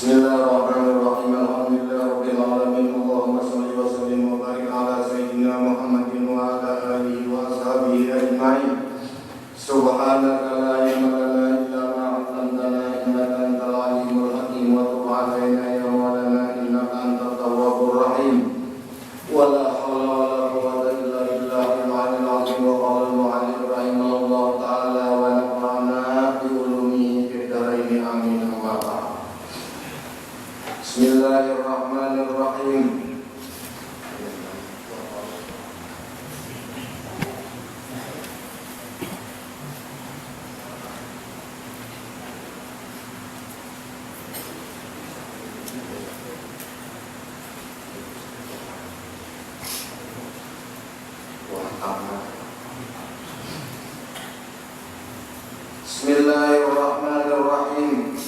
Bismillahirrahmanirrahim. Alhamdulillahirabbil alamin. Allahumma shalli wa sallim wa barik ala sayyidina Muhammadin wa ala alihi wa ashabihi ajma'in. Subhanaka la ilma lana illa ma 'allamtana innaka antal alimul hakim wa tub 'alaina ya maulana innaka antat tawwabur rahim. Wa la haula wa la quwwata illa billahil 'aliyyil 'azim. Wa qala al-mu'allif rahimahullahu ta'ala wa nafa'ana bi ulumihi fid dharain amin. Amma ba'd. Bismillahirrahmanirrahim. Bismillahirrahmanirrahim.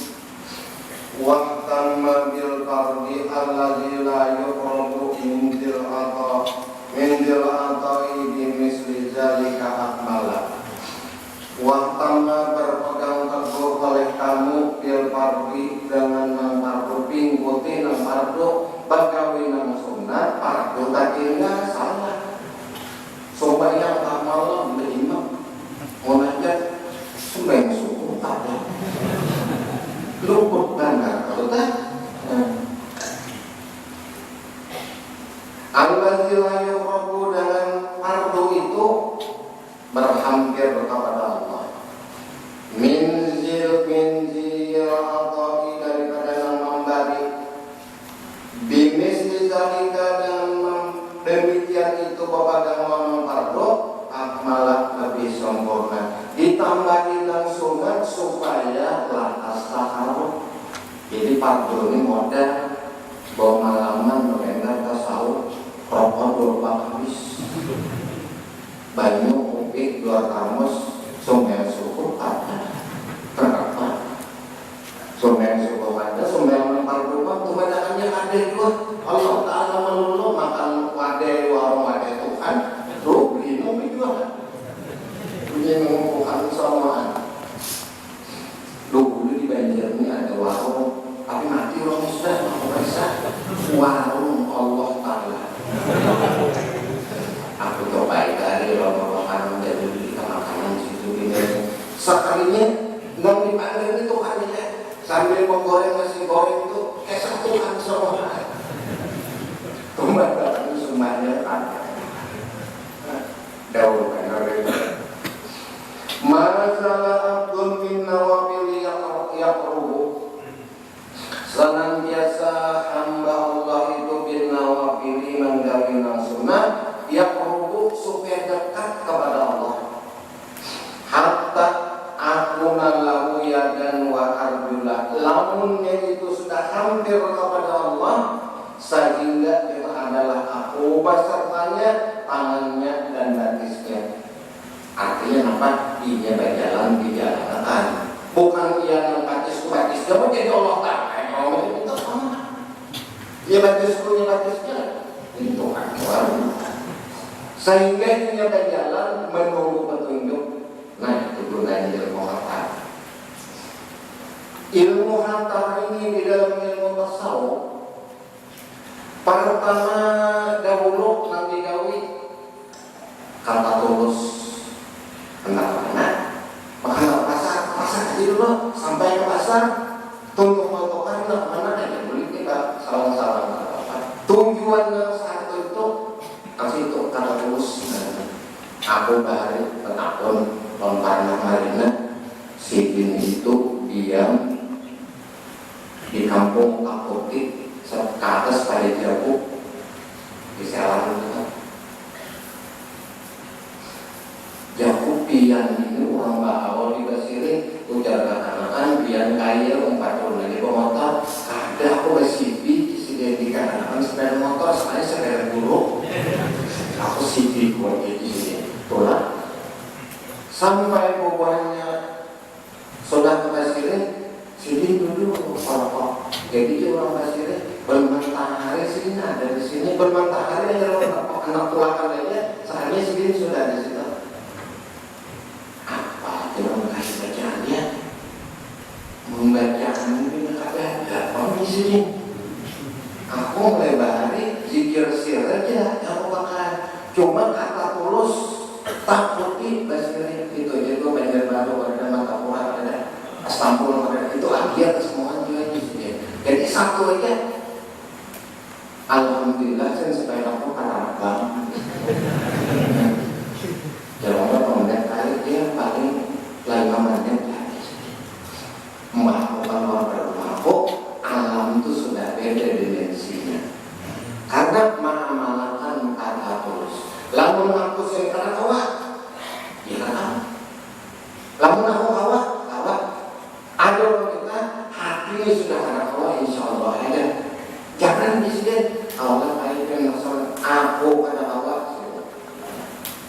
Wa tamma bil fardi alladzi la yuqrabu indil ata'i bi misli zalika akmala. Wa tamma berpegang teguh oleh kamu bil fardi dengan memfardu pingguti nang fardu bagawi nang sunat fardu tadinya salah. Supaya amal berima munajat sembeng suku ada luput benar kalau tak allazi la yuqrabu dengan fardu itu berhampir kepada Allah min zil ata'i daripada yang memberi bimis dizalika dengan demikian itu kepada yang fardu akmalah lebih sempurna ditambahin dan sunat supaya lantas takaruk. Jadi fardu ini model bawa malaman mereka tasawuf rokok 2 habis banyu kopi 2 kamus sumber suku ada kenapa sumber suku ada sumber fardu mah kebanyakannya ada juga Allah Ta'ala melulu makan wadai warung wadai Tuhan rugi nomi juga punya mengukuhkan samaan. Dulu di Banjar ini ada warung, tapi mati orang sudah mau bisa warung Allah Ta'ala. Aku coba dari orang-orang dari kita makanan situ ini. Sekalinya nggak dipanggil itu kan ya, sambil menggoreng nasi goreng itu kesatuan semua. Kembali semuanya ada. Daun kan masalah abdul min nawafil yaqrubu senantiasa hamba Allah itu bin nawafil menggawi nang sunat yaqrubu supaya dekat kepada Allah hatta akunan lahu yadan wa arjulah lamunnya itu sudah hampir kepada Allah sehingga itu adalah aku besertanya tangannya dan batisnya. Artinya apa? Dia berjalan di jalanan. Bukan dia yang batis-batis. Dia mau jadi Allah Ta'ala. Kalau itu minta sama. Dia batisnya. Itu kan orang. Sehingga dia berjalan menunggu petunjuk. Nah itu gunanya ilmu hantar. Ilmu hantar ini di dalam ilmu tasawuf. Pertama dahulu nanti gawi kata tulus. Kenapa? Makan pasar aja dulu sampai ke pasar tunggu motokan lah mana aja beli kita salam-salam tujuan yang satu itu kasih itu kata tulus aku bahari penakun lomparna marina si bin itu diam di kampung Apotik ke atas pada Jabu di Selang Jaku pian ini orang bahawa di Basirin ujar kanakan pian kaya umpat lagi pemotor ada aku besipi disini di kanakan sepeda motor sekali sepeda buruk aku sipi buat di sini tulah sampai buahnya sudah ke Basirin sini dulu kalau jadi orang Basirin bermatahari sini ada di sini bermatahari yang anak tulakan aja sehari sini sudah di situ. Apa yang kasih bacaannya membaca mungkin ada Cuma kata tulus takuti basir itu aja gue banyak baru ada mata kurang ada Istanbul ada itu akhir semua juga gitu. Jadi satu aja. Alhamdulillah saya sepeda aku kadang-kadang. Jangan kemudian kali dia paling 5 menit lagi. Melakukan waktu alam itu sudah beda dimensinya. Karena mengamalkan kata tulus. Lamun aku sing kana kawat, ya kan? Lamun aku kawat. Ada orang kita hatinya sudah kana kawat, insya Allah ada. Jangan disini Allah kaitan masalah aku kana kawat.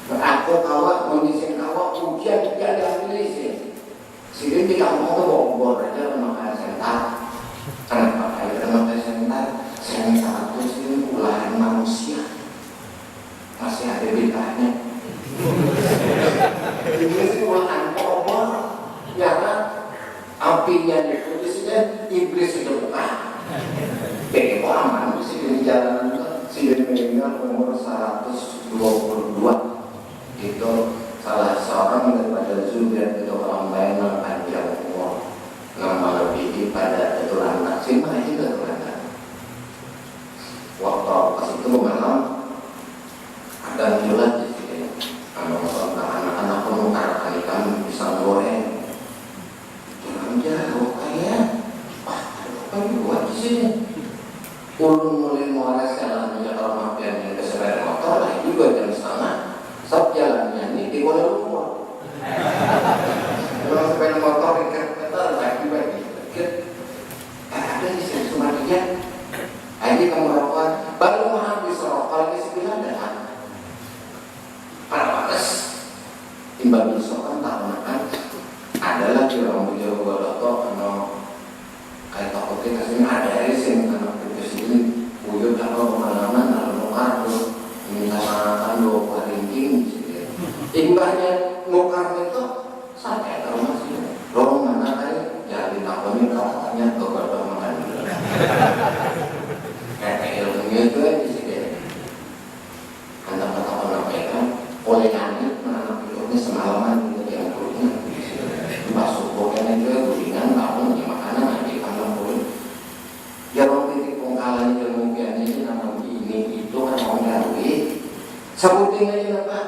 Aku kawat mengisin kawat ujian tidak ada pilih. Sini tidak mau bobor aja memakai sentar. Kenapa kaitan memakai sentar? Sentar itu sini ulah manusia. Masih ada bedanya. Ini sih ulangan obor, ya kan? Apinya ditulisnya iblis itu bukan. Bagi orang manusia di jalan sudah meninggal umur 122. Itu salah seorang daripada Zubair itu orang lain yang panjang umur, nama lebih pada keturunan Nasim aja keturunan. Waktu pas itu malam ada jualan di sini, anak-anak penukar kali kami bisa goreng, jangan jauh kayak, apa buat di sini? Ulun mulai muaras jalannya kalau mafian yang kesepeda motor lah juga jam setengah, sab jalannya ini di Kuala Lumpur. Kalau sepeda motor ikat lagi ada di sini Sumatera. Aja kamu rokok, baru mau habis rokok lagi sebilang dah. Para panas timbang isokan tak makan adalah di orang bujur goloto atau kayak toko kita sini ada sih karena kita sini bujur kalau pengalaman lalu nukar minta makan 2 ringgit gitu. Imbahnya nukar itu sampai tahu masih lorong mana kali jadi takonya katanya ke goloto makan kayak ilmunya itu di sini antara kata mereka oleh langit menanam hidupnya semalaman gitu yang turunnya masuk pokoknya juga gulingan bangun ya makanan nanti kandang pun ya orang titik pengkalan yang mungkin ini nama ini itu kan mau nyari sebutin aja apa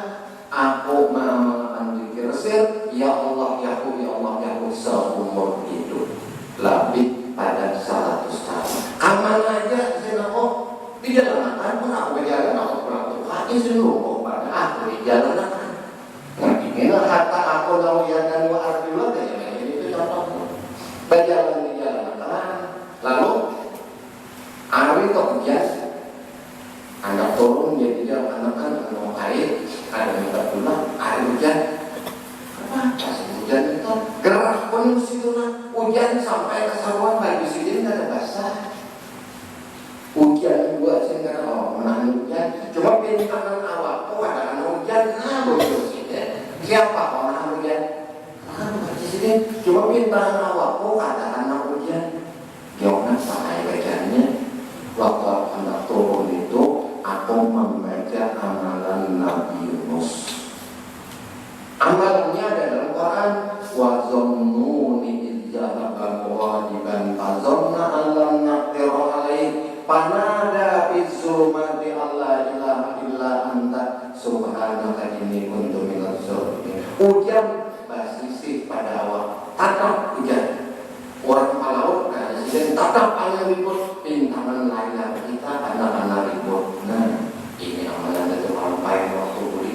aku mengamalkan zikir sir ya Allah ya Allah seumur hidup lebih pada 100 tahun aman aja saya kok di jalan makan pun aku berjalan aku pulang Tuhan ini seluruh pada aku di jalan makan ini harta aku tahu ya dan wa arjula kayak itu contoh berjalan di jalan makan lalu hari itu biasa anak turun jadi dia anak kan mau air ada minta pulang air hujan apa pas hujan itu gerak penuh situ hujan sampai ke saluran bagi sini nggak ada basah hujan juga sih nggak ada menahan hujan cuma pintangan awal kok ada anak hujan begitu sih siapa orang hujan bagi sini cuma pintangan awal kok ada anak hujan gimana saya bacanya waktu anak turun itu aku membaca amalan Nabi Yunus. Amalannya ada dalam Quran wa zannuni idzahaba ghadiban fazanna allam naqdiru alaihi panada fi zulumati alla ilaha illa anta subhanaka inni kuntu minaz zalimin. Hujan basisi pada awal tatap hujan orang palaut ada sini tatap angin ribut pintangan layar kita anak-anak ribut. Nah ini amalan itu sampai waktu beli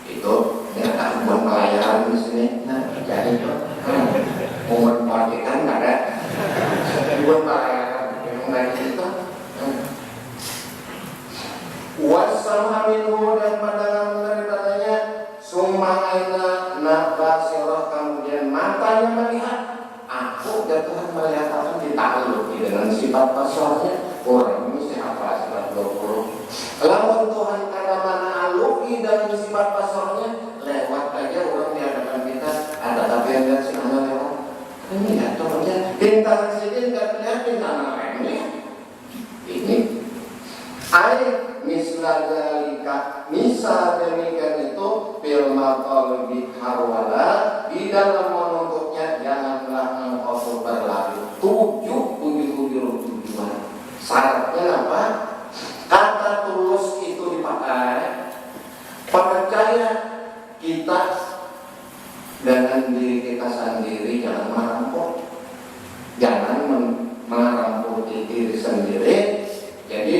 itu ya ada buat pelayaran di sini. Nah jadi itu momen pelajaran nggak ada buat pelayaran yang lain itu wasama minhu dan pandangan daripadanya summa aina nabasirah kemudian matanya melihat aku dan Tuhan melihat akan ditakluk dengan sifat pasalnya orang mesti apa sifat 20 lamun Tuhan karena mana aluki dan sifat pasalnya lewat aja orang di hadapan kita ada tapi yang lihat si anak lewat ini ya Tuhannya bintang sini nggak terlihat bintang lain ini air misalnya dzalika, misal demikian itu fil matalibi harwala, di dalam menuntutnya janganlah engkau berlalu tujuan. Syaratnya apa? Kata tulus itu dipakai percaya kita dengan diri kita sendiri, jangan merampok, jangan merampok diri sendiri. Jadi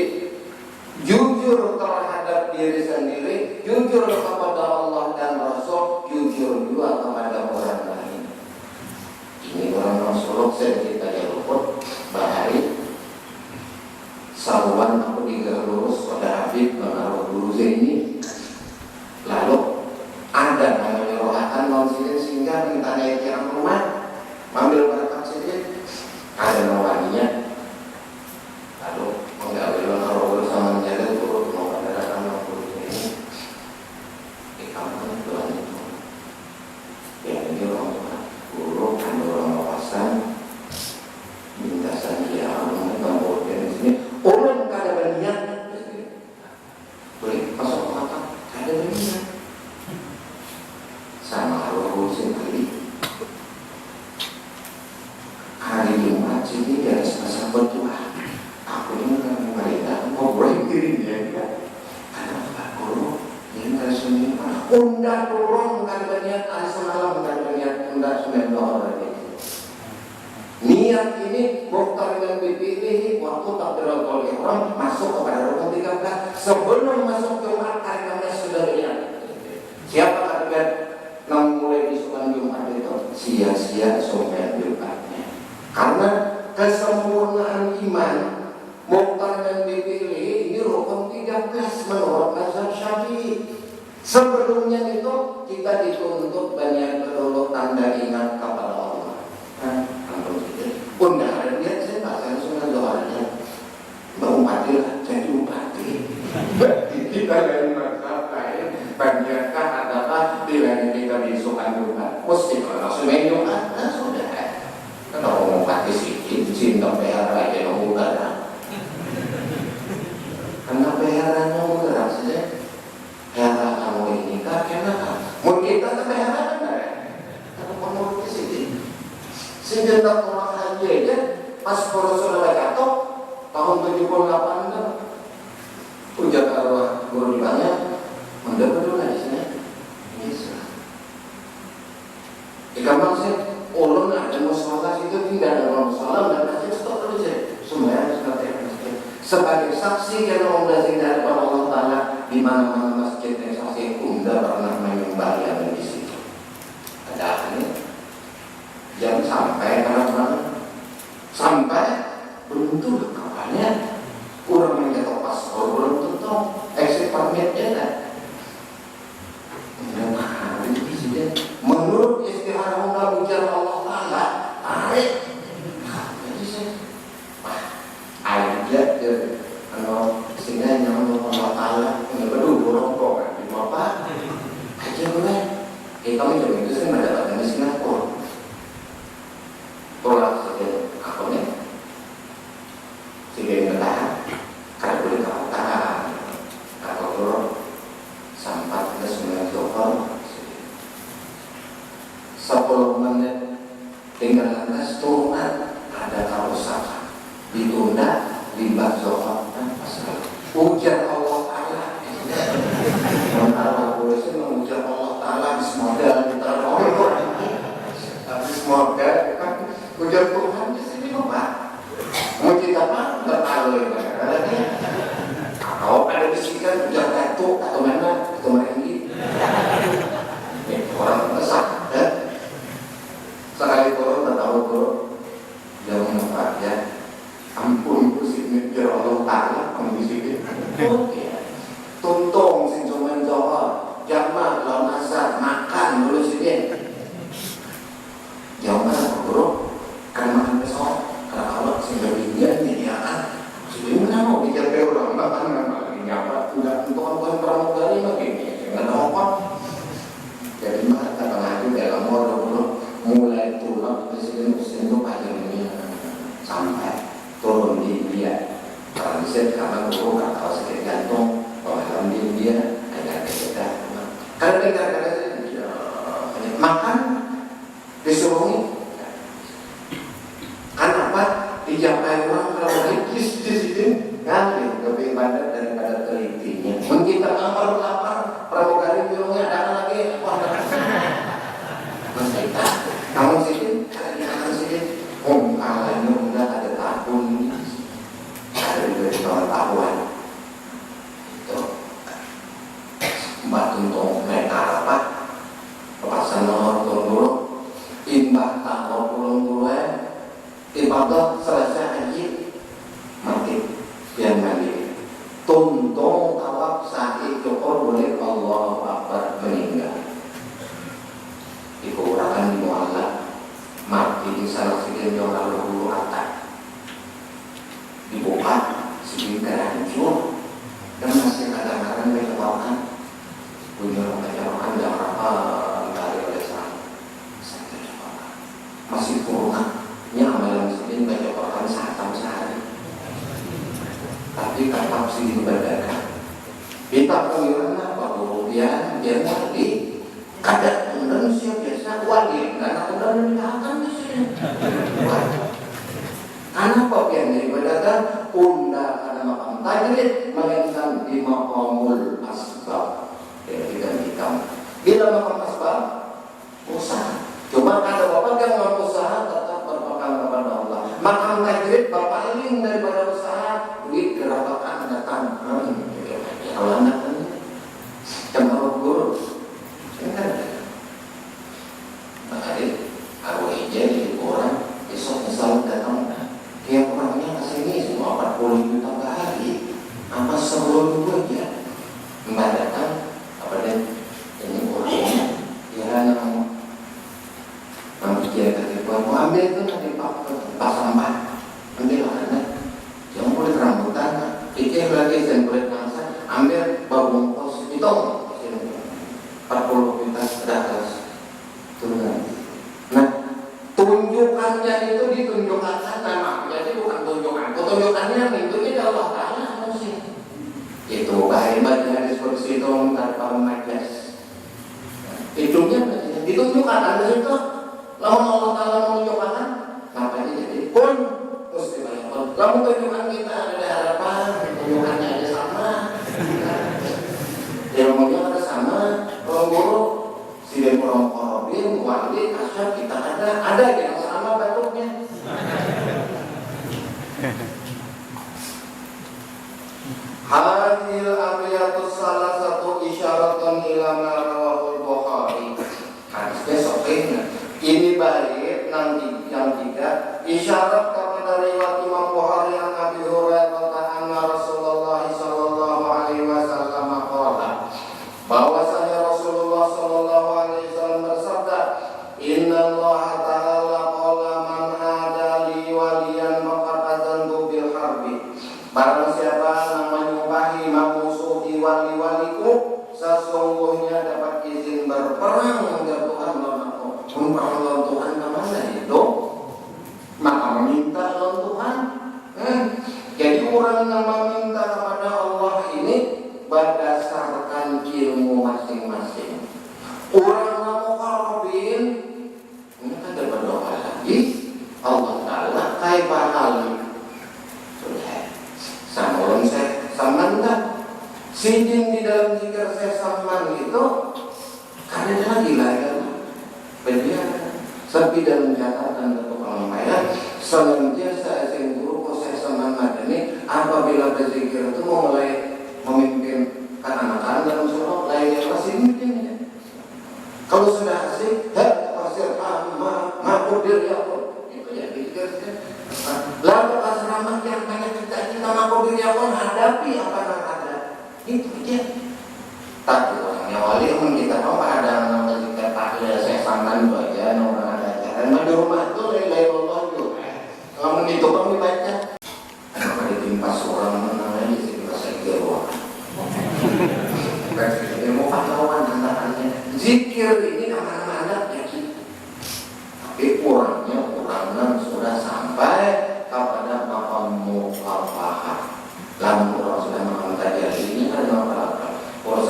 jujur terhadap diri sendiri, jujur kepada Allah dan Rasul, jujur juga kepada orang lain. Ini orang Rasul sedikit aja luput bahari saluan aku digelurus pada Habib menaruh guru ini. Lalu ada namanya rohatan non sidin sehingga minta naik kiram rumah, ambil berkat sidin, ada nawarinya. Lalu mengambil naruh sama menjaga turut mau pada datang guru ini. Di kampung Tuhan itu, ya ini orang tua guru kan orang wawasan, minta saja orang kampung di sini. Orang kada berniat, boleh masuk ke mata, kada berniat. Sama urusin tadi hari Jumat sini dari semasa berdoa, aku ini kan mereka mau boleh dirinya kan? Karena Pak Guru ini kan semua undang turun kan berniat hari semalam kan berniat undang sembilan orang ini. Niat ini bukan dengan dipilih waktu takbiratul ihram masuk kepada rukun 13 sebelum masuk Jumat karena sudah niat. Siapa katakan mulai disukan Jumat itu sia-sia sombong Jumatnya. Karena kesempurnaan iman bukan yang dipilih ini rukun 13 menurut mazhab Syafi'i. Sebelumnya itu kita dituntut banyak beruluk tanda ingat kepada Allah. Undang ada dia, saya pasang sungai doanya berupati lah, jadi upati. Kita lain masalah banyakkan adalah bila kita disukan Jumat mesti kalau sungai Jumat, nah sudah kalau mau upati sikit, cinta PR aja nunggu barang karena PR-nya murah saja. PR kamu ini kan kenapa? Mau kita ke PR kan? Kalau kamu ke sini sejak orang haji aja pas Rasulullah jatuh tahun 78 kan ujar arwah guru di banyak mendapat dulu di sini Islam. Ikamang sih ulun ada masalah itu tidak ada masalah dan masih stop terus ya semuanya sebagai saksi yang mengulas dari Allah Taala di mana-mana masjid yang saksi unda pernah menyembah yang di situ. Ada ini yang sampai karena sampai belum tuh kapannya kurang menjatuh paspor belum tentu exit permitnya kan. Menurut istihara undang ujar Allah Taala tarik jadi saya aja kalau sehingga nyaman Allah Taala nggak perlu borong kan di apa aja boleh kami coba itu sering mendapatkan di Singapura dia agak kita kadang-kadang makan disuruh kan apa dijapai orang kalau dikis di sini ngambil lebih padat daripada telitinya. Mungkin terlamar lapar pramugari bilangnya ada lagi mas kita kamu sini kamu sini kalanya udah ada tahun ini ada dari tahun itu mbak tuntung mereka apa papasan nomor dulu imbah tahun dulu ibadah selesai haji mati yang mandi tuntung tawaf sa'i syukur boleh Allah Akbar meninggal dikurangan di mu'alak mati di salah sikil yang lalu dulu atas dibuka sikil hancur dan masih kadang-kadang berkewakan punya orang yang apa ditarik oleh sana masih kurungan ini amalan sini baca Quran sehari tapi kakak sih ibadah kita pengiran apa kemudian dia tadi kadang Indonesia biasa wali karena kemudian akan di sini karena apa yang diibadahkan unda karena makam tajrid mengensan di makamul asbab tidak hitam bila makam asbab usaha cuma ada bapak yang mau usaha tetap berpegang kepada Allah. Makam tajrid berpaling daripada usaha duit gerakan datang kalau anak cemara guru makanya arwah hijau di orang besoknya selalu datang tiap orangnya kesini semua 40 juta per hari apa sebelum itu aja mbak datang apa dan ini orangnya dia nanti dia kata mau ambil itu nanti pas sampah ambil karena jangan boleh rambutan pikir lagi dan boleh bangsa ambil bau pos itu 40 juta atas turun. Nah tunjukannya itu ditunjukkan nama jadi bukan tunjukannya bentuknya Allah Ta'ala sih itu bahaya hadis kursi itu tanpa majlis hidungnya ditunjukkan ada itu lamun Allah Ta'ala menunjukkan makanya jadi pun mesti banyak lamun tunjukkan kita ada harapan tunjukannya aja sama ilmunya ada sama orang guru sidin orang korobin wali kasyaf kita ada yang sama bentuknya hadil abiyatus salah satu isyaratun ila ma rawahul Bukhari hadisnya sahih. Ini baik nanti yang tiga isyarat kepada riwayat Imam Bukhari an Abi Hurairah anna Rasulullah sallallahu alaihi wasallam qala bahwasanya Rasulullah sallallahu alaihi wasallam bersabda inna Allah ta'ala qala man adali waliyan faqad azantu bil harbi barang siapa yang menyumpahi memusuhi wali-waliku sesungguhnya dapat izin berperang dengan Tuhan Tuhan Tuhan kemana itu maka meminta lawan Tuhan jadi orang yang meminta kepada Allah ini berdasarkan ilmu masing-masing orang yang mau karobin ini kan berdoa lagi Allah Ta'ala kaibahali sudah sama orang saya saman kan sidin di dalam zikir saya saman itu karena lagi lah ya benar, tapi dalam catatan atau pengampaian senantiasa asing guru proses sama madani apabila berzikir itu mulai memimpin anak-anak dalam surau lain yang masih mungkin ya. Kalau sudah asik, pasir makudir ya Allah itu ya pikir lalu asrama yang banyak kita makudir ya Allah hadapi apa yang ada itu dia. Tapi orangnya wali pun kita tahu ada nama jika tak ada saya saman saja nomor ada acara. Di rumah itu lelai Allah juga. Kalau itu kami baca. Kenapa ditimpa seorang namanya di sini bahasa Jawa. Ilmu pengetahuan antaranya. Zikir ini kemana-mana ya. Tapi kurangnya sudah sampai kepada maqam muqafahah. Lamun orang sudah mengambil tajir ini kan apa? Orang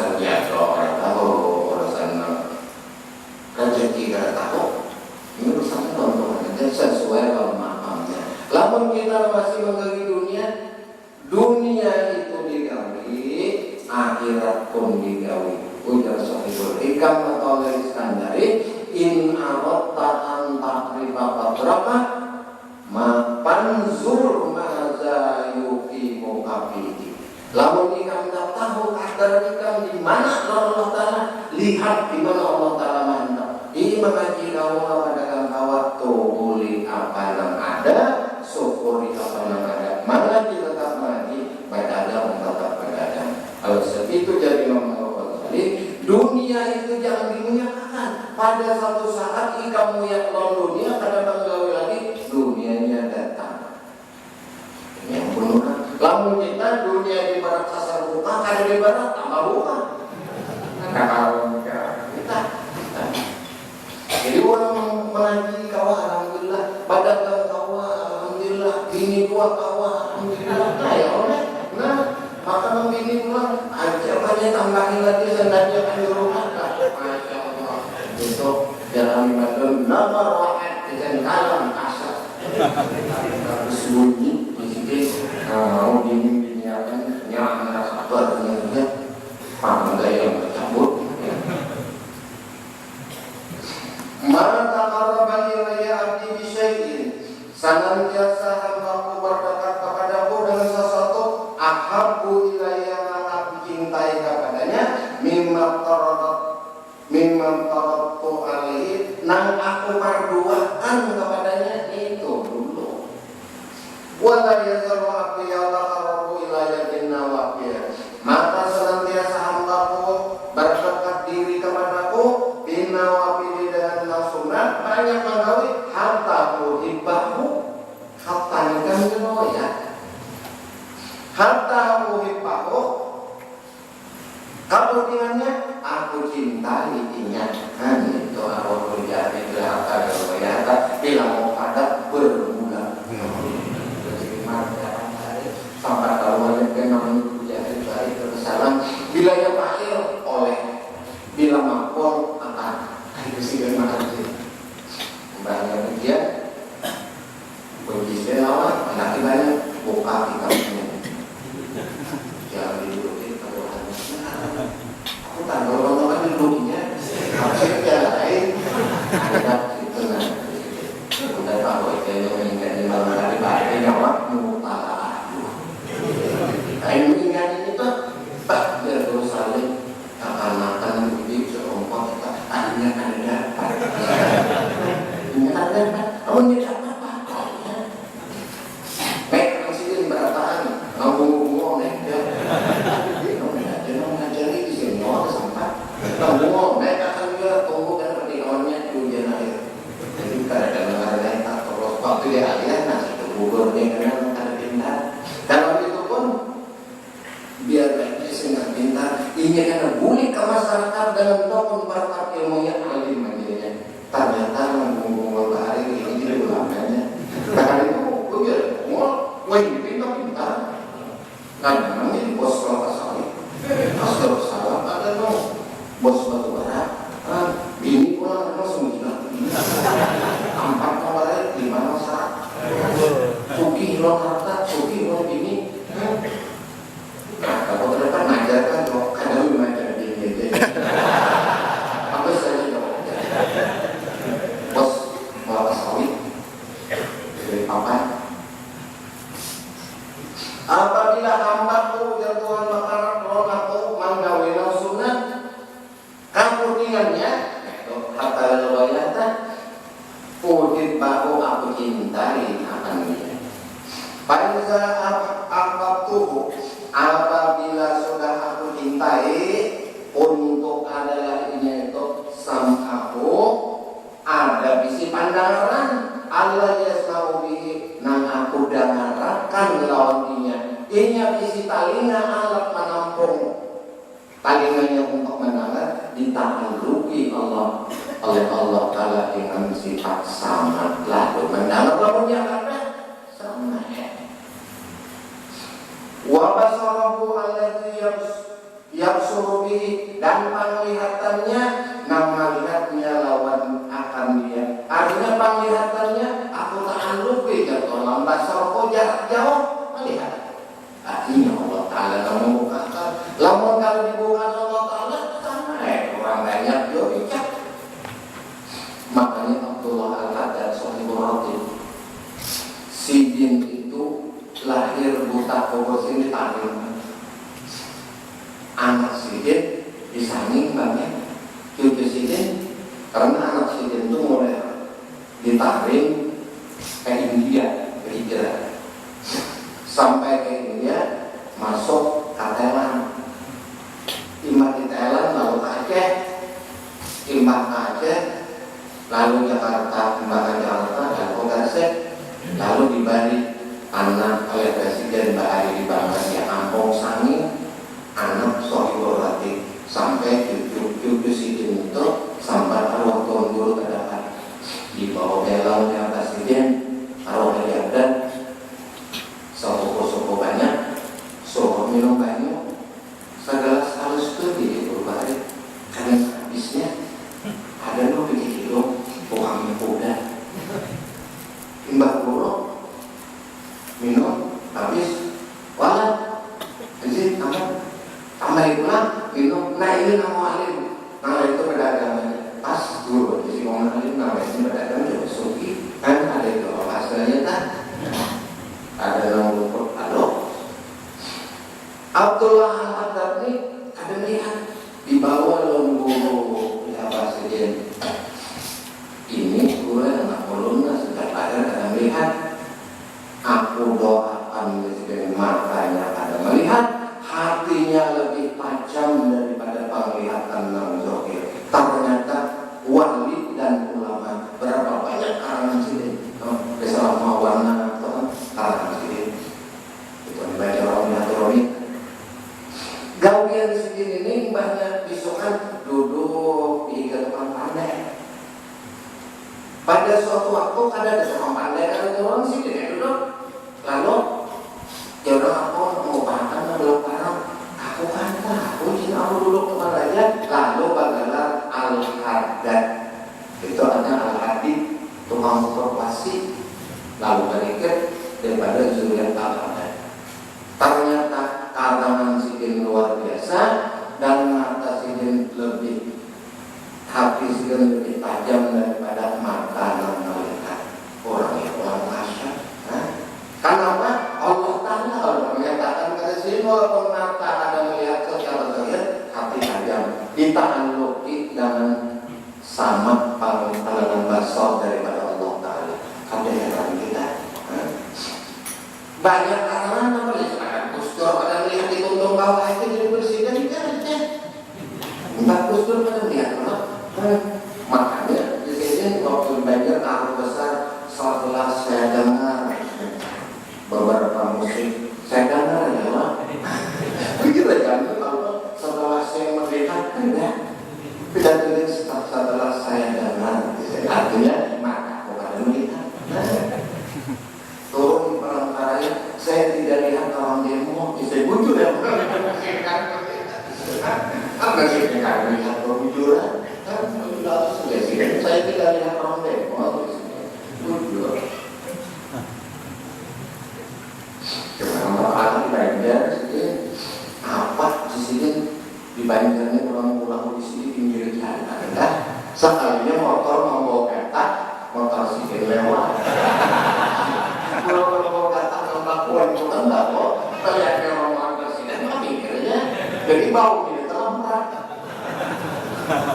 digawe. Ujar Sahibul Hikam atau Iskandari, in aratta an tahriba fadraka ma panzur maza yuqimu abidi. Lamun ikam tak tahu kadar ikam di mana Allah Taala, lihat di mana Allah Taala mantap. Ini mengaji kamu pada waktu boleh apa yang ada, syukuri apa yang ada. Mana kita tetap mengaji, berada tetap berada. Kalau segitu jadi jadi dunia itu jangan dimuliakan. Pada satu saat ikam muliakan dunia, kadang gawe lagi dunianya datang. Yang benar. Lamun kita dunia di barat sasar buka, kada di barat tambah buka. Kalau kita. Jadi orang mengaji kawan alhamdulillah, badan kawan alhamdulillah, bini gua kawan alhamdulillah. Nah ya oleh. Nah, maka membini gua aja banyak tambahin lagi sendalnya kan di rumah. Masya Allah. Besok jalan madun nomor wahed dengan kalam kasar. Harus bunyi sedikit. Mau bini-biniakan nyamar kabarnya juga. Pandai yang bercabut. Maka taqarraba ilayya abdi bi syai'in, senantiasa hambaku berdekat kepadaku dengan sesuatu, ahabbu ilayya ma aku cintai kepadanya, mimma tarattu alaihi, nang aku perduakan kepadanya itu dulu. Wa la yazalu abdi yataqarrabu ilayya bin nawafil, maka senantiasa hambaku berdekat diri kepadaku bin nawafil sunat, banyak menggawi harta muhibbahu, harta nikah ya, harta muhibbahu, kemudiannya aku cintai ingatkan itu aku menjadi harta harta bila mau pada bermula sampai tahuannya kenal jadi baik bersalam bila yang akhir oleh bila mampu akan itu sih makan sih. Banyak dia begitu lawan anak banyak buka kita punya. Jangan didudukin kalau aku tak tahu orang duduknya. Harusnya dia lain. Ada itu nah. Udah tahu itu yang mengingat di malam hari baik nyawa mutala. Kain mengingat itu tak Yerusalem akan makan di serumpah kita akhirnya ada dapat. Kamu tidak apa-apa. Baik, masih berataan ngomong-ngomong ya. Kamu ngajari di sini ada sempat. Ngomong, mereka akan juga tunggu dan perdiawannya hujan air. Jadi kadang-kadang ada yang tak terus waktu dia alian nasi bubur dia kadang ada pintar. Kalau itu pun biar baiknya senang pintar. Ini karena bulik ke masyarakat dengan dokun berkat ilmunya alim menjadinya. Ternyata menggunggung hari ini jadi ulamanya. Karena itu biar mau, pintar. Kan namanya bos kelapa sawit. Kalau salah ada dong bos batu bara. Bini pulang langsung gila. 4 kamarnya 5 masyarakat. Suki lo harta, suki lo bini. Nah, kalau ke depan ngajarkan kok kadang mengajar bini. Apa saja dong. Bos kelapa sawit dari papan. Apabila hambaku ya Tuhan maka aku menggawe sunat kemudiannya kata riwayatnya udit bahu aku cintai akan dia. Pada apa tuh apabila sudah aku cintai untuk adalah ini itu sam aku ada bisi pandangan Allah yasma'u bihi nang aku dangarakan lawannya inya bisi talinga alat menampung talinganya untuk mendengar ditakluki Allah oleh Allah Ta'ala dengan sifat samad lalu mendengar lawannya ada sama wa basarahu alladhi yabsuru bihi dan penglihatannya nama lihatnya lawan akan dia artinya penglihatannya aku tak lupa jatuh lambat soroko jarak jauh melihat artinya Allah Ta'ala kamu bukakan lamun kalau dibuka Allah Ta'ala Karena anak Sidin itu mulai ditarik ke India, berhijrah sampai ke India, masuk ke Thailand, timbah di Thailand lalu ke Aceh, timbah ke Aceh, lalu Jakarta, timbah ke Jakarta, lalu ke Gresik, lalu di Bali, anak oleh Presiden Bali di Bangka Ampong Sangi, anak Sohibul Latif, sampai cucu Sidin itu sampai arwah Tuan Guru terdapat di bawah belang yang Presiden, arwah Yadan, suku-suku banyak, suku minum banyak, segala halus itu di Bali. Karena habisnya ada lo begitu, bukan muda, timbang buruk, minum habis, walau izin tambah pulang minum. Nah ini nama alim, nama itu pedagang pas dulu di sini orang alim nama itu pedagang juga suki kan ada itu hasilnya tak ada yang lupa. Halo Abdullah Al-Haddad ini ada melihat di bawah lemburu ya Presiden ini gue anak ulunnya sudah ada melihat. Aku doakan Presiden, makanya ada melihat hatinya lebih tajam daripada penglihatan yang zahir. Ternyata wali dan ulama berapa banyak karangan sini bersama warna karangan sini itu dibaca orang gawian segini ini banyak bisokan duduk di depan pandai. Pada suatu waktu ada di depan pandai ada orang sini duduk. Lalu ya udah aku mau makan belum barang. Aku kata aku izin aku duduk tempat aja. Lalu bagaimana Al-Haddad itu ada Al-Hadid tukang provokasi. Lalu berikut daripada Zuriat Al-Haddad. Ternyata karangan Sidin luar biasa dan mata Sidin lebih, hati Sidin lebih tajam daripada makanan melihat orang yang orang kasar. Kenapa? Allah Ta'ala kalau menyatakan pada Sidin walaupun mata ada melihat secara zahir, hati tajam dita'alluqi dengan sama pandangan basar daripada Allah Ta'ala. Ada yang kita banyak karangan apa lihat Gusdur pada melihat di tuntung bawah itu jadi bersihkan aja. Mbak Gusdur pada melihat makanya di sini waktu banjir arus besar setelah saya dengar beberapa musik saya dengar ya lah begitu aja kalau setelah saya melihat tidak tulis setelah saya dengar artinya maka bukan melihat turun perangkaranya saya tidak lihat orang demo saya bujur ya apa sih yang melihat orang bujuran saya tidak lihat orang demo bujur. Cuma kalau di Banjar apa di sini di Banjarnya pulang-pulang di sini pinggir jalan ada sekalinya motor membawa kereta motor Sidin lewat. Kalau bawa kereta ngelakuin itu kan nggak kok kayaknya orang Presiden mah pinggirnya jadi bau gitu terlambat.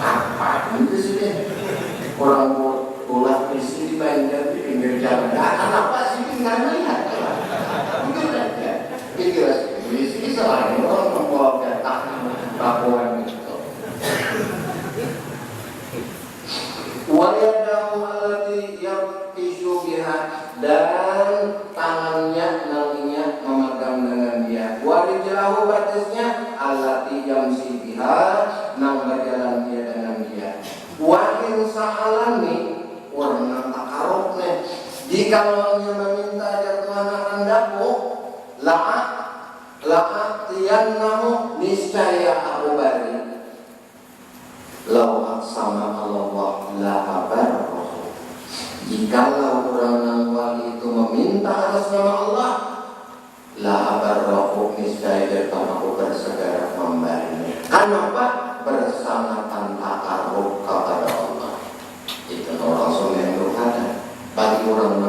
Apa itu sih orang pulang di sini di Banjar di pinggir jalan apa sih nggak melihat. Di sini selain orang membawa data laporan itu. Wayadahu alladhi yaqtishu biha dan tangannya nanginya memegang dengan dia. Warijlahu batasnya allati yamsi biha nang berjalan dia dengan dia. Wa in sa'alani warna takarukne jika orangnya meminta jatuhan rendaku la'atiyannahu niscaya aku bari lau aksama Allah la abarroh. Jikalau orang yang wali itu meminta atas nama Allah la abarroh niscaya aku bersegera membarinya. Kenapa? Bersama tanpa takarrub kepada Allah. Itu orang yang berkata bagi orang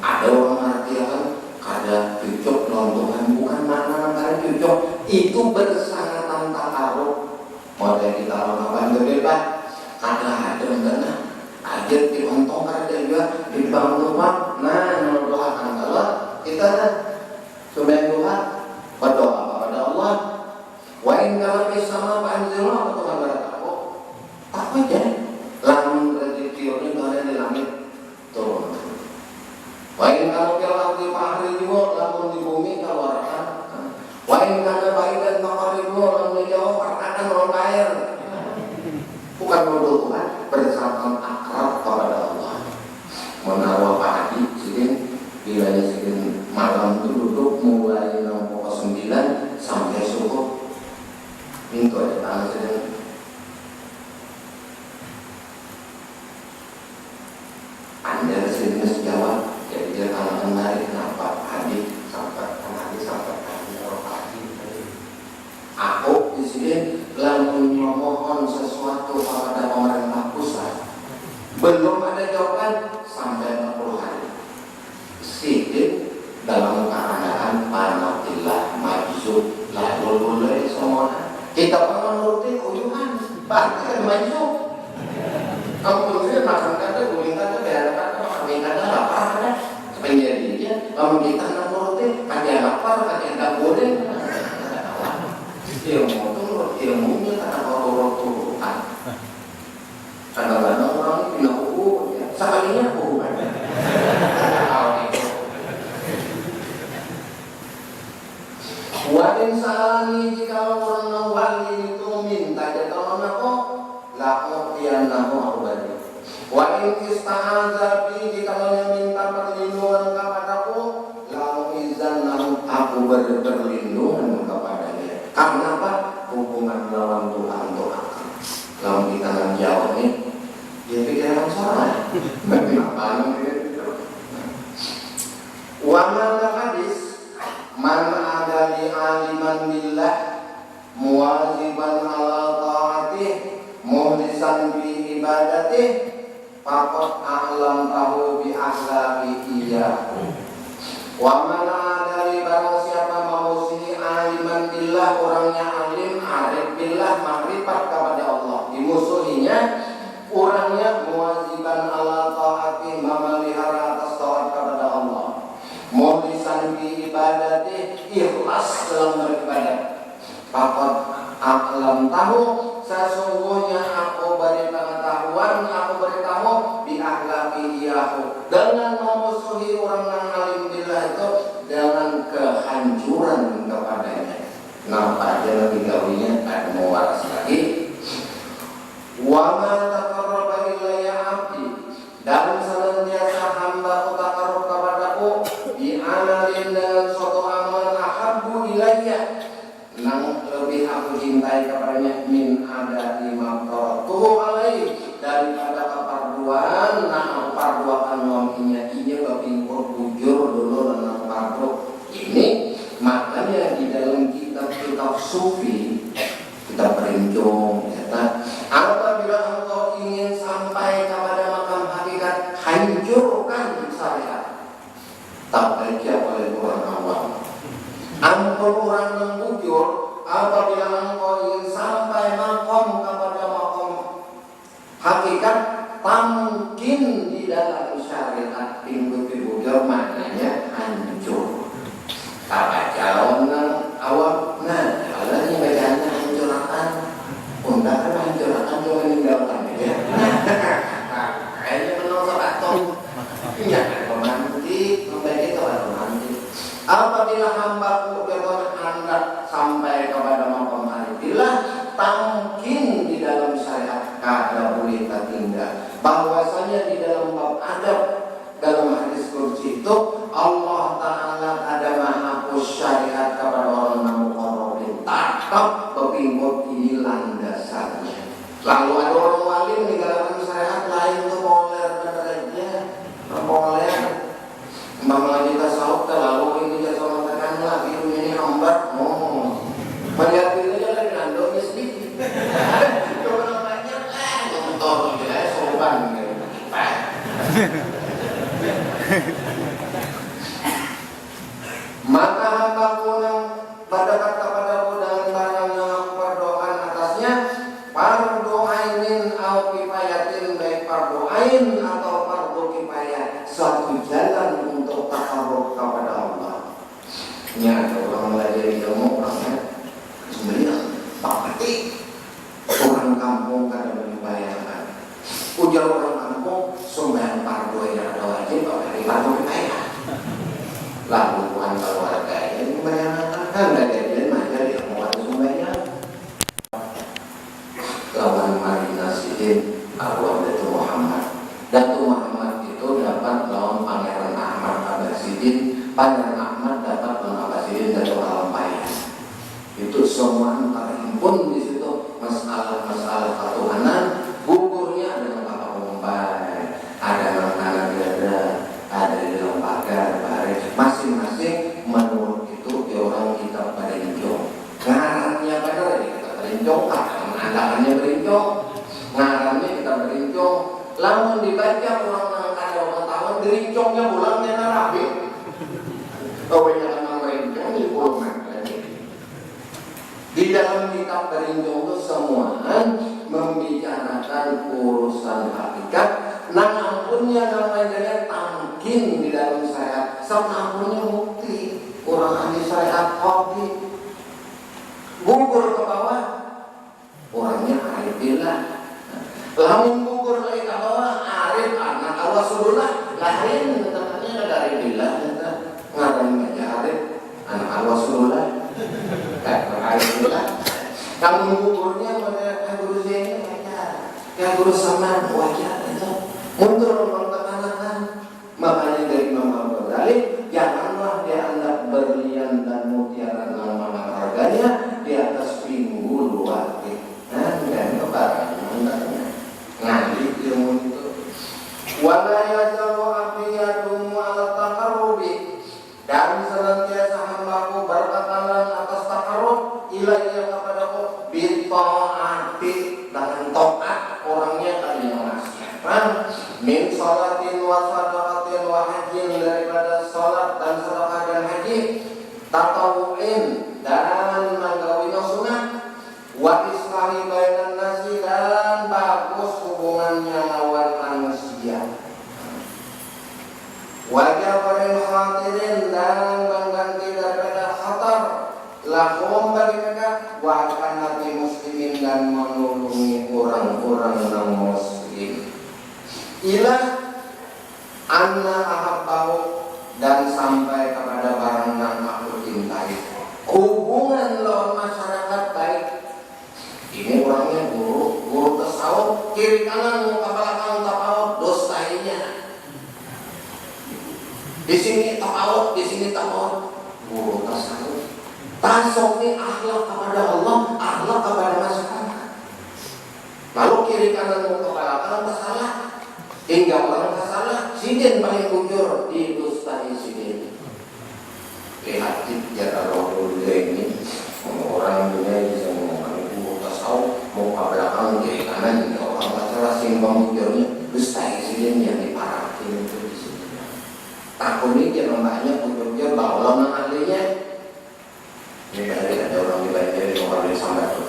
ada orang artian ada cucuk nontongan bukan makna karena cucuk itu bersangatan takarrub. Model kita orang apa yang berbeda ada enggak Dia diontong karena dia juga di bangun rumah. Nah, mendoakan Allah kita sembahyang doa berdoa kepada Allah. Wa in kana sama panjang apa Tuhan berkata, apa aja lamun rezeki ini ada di langit turun. Wa in kana fil ardi fa'ridu lamun di bumi kaluarkan. Wa in kana baidan fa'ridu lamun di jauh perkataan orang air. Bukan berdoa berdasarkan akrab kepada Allah. Menaruh pagi sidin wilayah sidin malam itu duduk mulai 09 sampai subuh. Itu ada tangan sidin. Anda sidin sejawab. Jadi dia kalau menarik kenapa pagi sampai orang pagi. Aku di sini lalu memohon sesuatu kepada pemerintah pusat, belum ada jawaban sampai 40 hari. Sidin dalam keadaan panatillah majzub lalu boleh semua. Kita menuruti uyuhan, bahkan majzub. Kamu boleh makan kata, guling kata, bayar kata, makan kata, lapar kata, sepenjadi dia. Kamu kita menuruti, kata lapar, kata tak boleh. Ilmu itu ilmunya karena orang-orang kadang-kadang orang ini pindah hukum ya. Sekalinya hukum Wadin salani jika orang wali itu minta jatuh aku laku tian nahu aku bagi. Wadin ista'adha bi jika orang minta perlindungan kepadaku laku izan nahu aku berlindungan kepadanya. Karena apa? Hubungan lawan Tuhan itu akan. Kalau kita nggak jawab nih, dia pikiran salah. Kenapa gitu? Waman hadis man ada li aliman billah muwaziban ala ta'atih muhlisan bi ibadatih faqad a'lam tahu bi akhlaqi iyyahu. Waman ada li barang siapa memusuhi aliman billah, orangnya alim arif billah makrifat kepada Allah, dimusuhinya orangnya muwaziban ala ta'ati memelihara atas taat kepada Allah, muhlisan bi ibadati ikhlas dalam beribadah. Faqad a'lam tahu sesungguhnya aku beri pengetahuan, aku beritahu bi akhlaqi iyahu, dengan memusuhi orang yang alim billah itu dengan kehancuran kepadanya. Nampak aja nanti gawinya ada mau waras lagi. Wa ma taqarraba ilayya 'abdi, dan senantiasa hamba taqarrub kepadaku bi amalin dengan suatu amal ahabbu ilayya, yang lebih aku cintai kepadanya min ada imam tuhu alaih, daripada keparduan nah parduakan waminya ini kepingkur bujur dulu dengan pardu ini. Makanya di dalam kitab sufi kita perincung kata, apabila engkau ingin sampai kepada makam hakikat, hancurkan syariat. Tak baca oleh orang awam. Ampun orang yang bujur, apabila engkau ingin sampai makom kepada makom hakikat, tamkin di dalam syariat pintu bujur, maknanya hancur. Tak calon awam, nah jalannya bacanya hancurkan, undang hancurkan juga meninggalkan ya. Kayaknya menang sebatong, ya romantik, membaik itu romantik. Apabila hambaku berdoa anda sampai kepada makom alillah, tamkin di dalam syariat kada boleh tertinggal. Bahwasanya di dalam bab adab dalam hadis kursi itu Allah Ta'ala ada menghapus syariat kepada orang namukorobin takap berpinggul ini landasannya. Lalu ada orang wali meninggalkan syariat lain itu moler aja moler memang kita tasawuf terlalu ini kita mengatakan lagi ini hambat melihat itu aja lagi nandongnya sedikit coba namanya untuk ya sopan maka hambaku yang berdekat kepadaku dengan tangan yang aku berdoa atasnya, fardu ainin au kifayatin biar orang kampung sembahyang fardu yang ada wajib dari fardu kaya. Lalu Tuhan keluarga ini membayangkan kan nggak jadi aja dia mau ada sembahyang. Lawan Marina Sidin arwah Datuk Muhammad. Datuk Muhammad itu dapat lawan Pangeran Ahmad Abasidin. Pangeran Ahmad dapat lawan Abasidin Datuk Alampaya. Itu semua terhimpun di situ masalah-masalah ketuhanan. Buburnya ada yang Bapak Mumbai, ada yang anak dada, ada di dalam pagar, bare. Masing-masing menurut itu di orang kita pada hijau. Ngarannya pada kita berinjong, andalannya berinjong, ngarannya kita berinjong. Lamun dibaca orang ada orang tahun berinjongnya bulangnya narabi. Kebanyakan orang berinjong di pulau di dalam kitab berinjong itu semua membicarakan urusan hakikat. Nang ampunnya namanya tamkin di dalam syariat. Sampunnya bukti orang ahli syariat kopi. Gugur ke bawah, orangnya arif billah. Lamun gugur lagi ke bawah, arif anak Rasulullah. Lain temannya dari billah, ngapain aja arif anak Rasulullah. Kamu guburnya mana guru saya ya guru sama wajar itu mundur memperkenalkan. Makanya dari Imam Al-Ghazali, janganlah dianggap berlian dan mutiara nama harganya di atas pinggul wakil. Nah, dan kebarangannya ngali ilmu itu. Wala yazalu afiyatum ala taqarrubi, dan senantiasa hambaku berkatalan atas takarrub ilaiya kepadaku bitaati, dengan taat orangnya tadi maksiatan min salatin wa sadaqatin wa hajjin, daripada salat dan sedekah dan haji, tatawu'in dan manggawi sunat, wa islahi bainan nasi, dan bagus hubungannya lawan manusia, wajah paling khatirin, dan mengganti daripada khatar lakum bagi mereka, wa kanati muslimin, dan menolongi orang-orang yang muslim, ila anna ahabbahu, dan sampai kepada barang yang aku cintai. Hubungan lawan masyarakat baik. Ini orangnya guru tasawuf, kiri kanan muka belakang tasawuf, dostainya. Di sini tasawuf, di sini tasawuf, guru tasawuf. Tasawuf ini akhlak kepada Allah, akhlak kepada masyarakat. Lalu kiri kanan muka belakang tersalah, hingga orang tersalah, sidin paling bujur di dustai sidin. Lihat ya Rasul ini orang dunia bisa ngomong guru tasawuf, muka belakang kiri kanan, orang tersalah simbang bujurnya dustai sidin yang diparahin itu di sini. Takut ini dia banyak bujur bawa orang ahlinya. Ini tadi ada orang di Banjar yang mau beli sambat.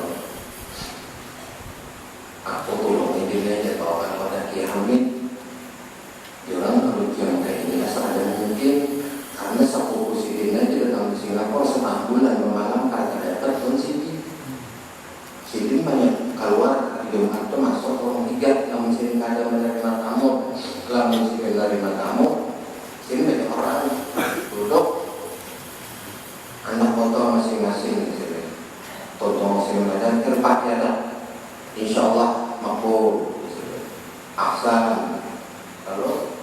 Aku tolongin dia aja bawakan pada Kiai Hamid. Dia orang lucu yang kayak ini asal ada mungkin karena sepupu Sidin aja datang di Singapura setahun bulan malam kata dapat pun Sidin. Sidin banyak keluar di Jumat itu masuk orang tiga, namun Sidin ada menerima tamu, lamun Sidin menerima tamu, Sidin banyak orang duduk. Anak foto masing-masing foto masing-masing terpakai ada, insya Allah makbul asal. Lalu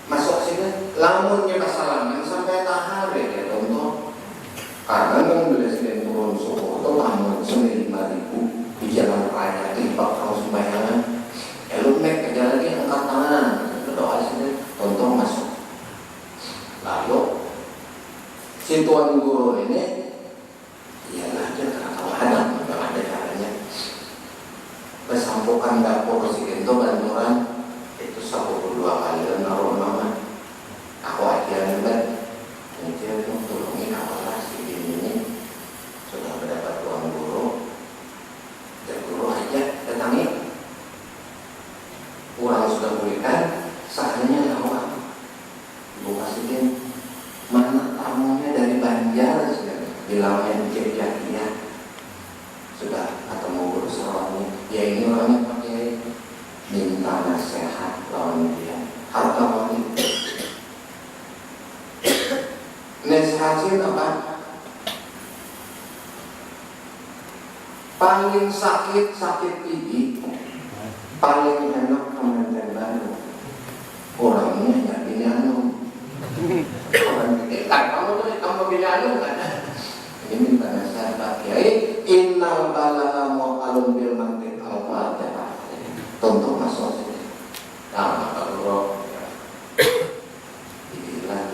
masuk sini lamunnya pasalaman sampai tahap ya contoh, karena membeli sini turun suku itu lamun 5.000 di jalan raya tiba kalau sembayangan lalu naik kerja lagi angkat tangan berdoa sini contoh masuk. Lalu si tuan guru ini ialah dia kata-kata nggak ada caranya bersampukan dapur si Gento Banturan itu 12 kali dan naruh mama aku akhirnya kan ini dia tuh tolongin apalah si ini sudah mendapat tuan guru dan guru aja datangi orang sudah pulihkan saatnya lawan ibu kasihin mana tamunya dari Banjar bilangnya dia sudah ketemu guru serawatnya ya ini orangnya pakai minta paling sakit gigi, paling enak kementerian baru. Orangnya jadi anu, orang kamu bilang anu kan? Ini pada saya Pak Kiai, innal balaa mu'alun bil mantiq al-fatihah. Contoh masuk sini. Nah, kalau inilah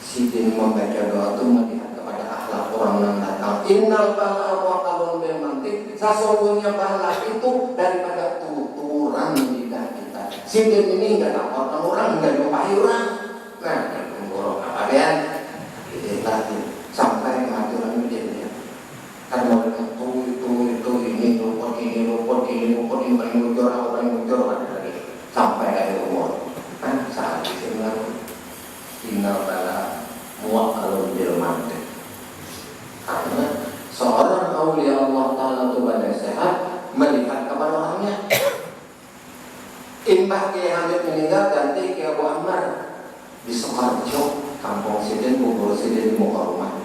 sidin membaca doa itu melihat kepada akhlak orang yang datang. Innal balaa mu'alun bil mantiq. Sesungguhnya bala itu daripada tuturan lidah kita. Sidin ini enggak dapat orang, enggak nyumpahi orang. Nah, orang apa dia? Lagi sampai ngaturan dia karena mereka itu ini rumput ini paling bocor lagi sampai dari umur kan saat itu final bala muak kalau bil mantiq. Karena seorang aulia Allah Ta'ala itu badan sehat melihat kepada orangnya. Imbah Kiai Hamid meninggal ganti Kiai Abu Ammar di Soekarjo, kampung Sidin, kubur Sidin, muka rumah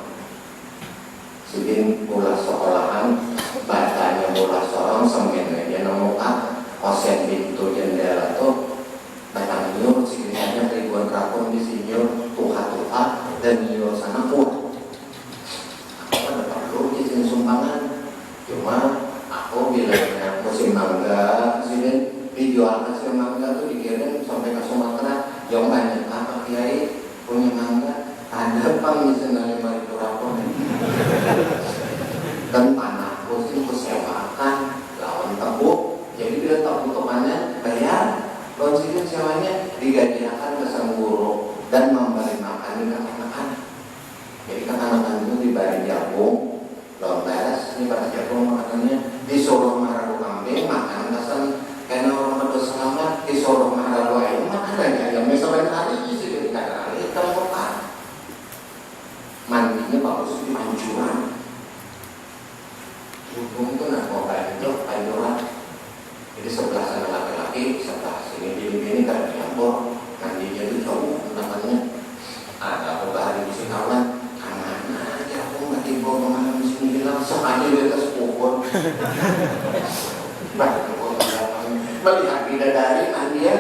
Sidin, bola sekolahan, bacanya bola sorong, semen dia nemukan kosen pintu jendela tuh batang nyur, sekiranya ribuan rakun di sini tuha dan nyur sana kuat. Aku ada perlu izin sumbangan, cuma aku bilangnya musim mangga Sidin dijual hasil mangga tuh dikirim sampai ke Sumatera. Yang banyak apa Kiai punya mangga ada pang misalnya 5.000 rakon dan tanahku itu kusewakan lawan tebuk, jadi bila tebuk kemana bayar lonsirin sewanya digajiakan ke sang guru dan memberi makan ke anak-anak. Jadi anak-anak itu diberi jagung lawan beres ini pada jagung makanannya disuruh maharagu kambing makan kesan karena orang berdua selamat disuruh maharagu ayam makan aja yang misalnya hari ini sih dikatakan terbuka mandinya bagus di pancuran hubung itu nak bawa itu pancuran jadi sebelah sana laki-laki sebelah sini bini kan dicampur mandinya itu jauh namanya ada aku bahari di sini kawan kemana aja aku nggak timbul kemana di sini bilang sengaja di atas pohon melihat bidadari mandian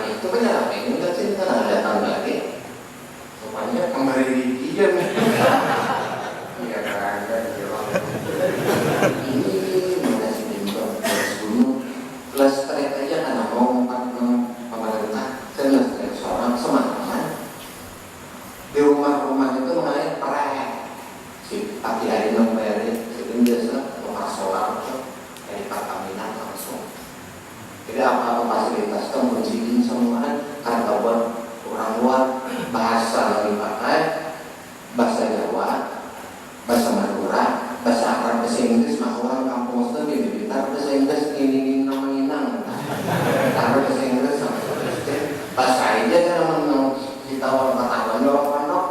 itu kan ini kan sini kan ada datang lagi rupanya kembali di dia nih ya kan ini mana sih dimbang gunung lestrik aja karena mau pemerintah saya lestrik seorang semalam di rumah-rumah itu mengenai perayaan si pagi hari membayari sebelum biasa rumah solar dari Pertamina langsung. Jadi apa-apa fasilitas itu menjadi semuanya karena buat orang luar bahasa yang dipakai bahasa Jawa, bahasa Madura, bahasa Arab, bahasa Inggris. Maka orang kampung itu dibilang bahasa Inggris ini nama-inang, taruh bahasa Inggris sama bahasa aja kan menang kita orang katakan orang pondok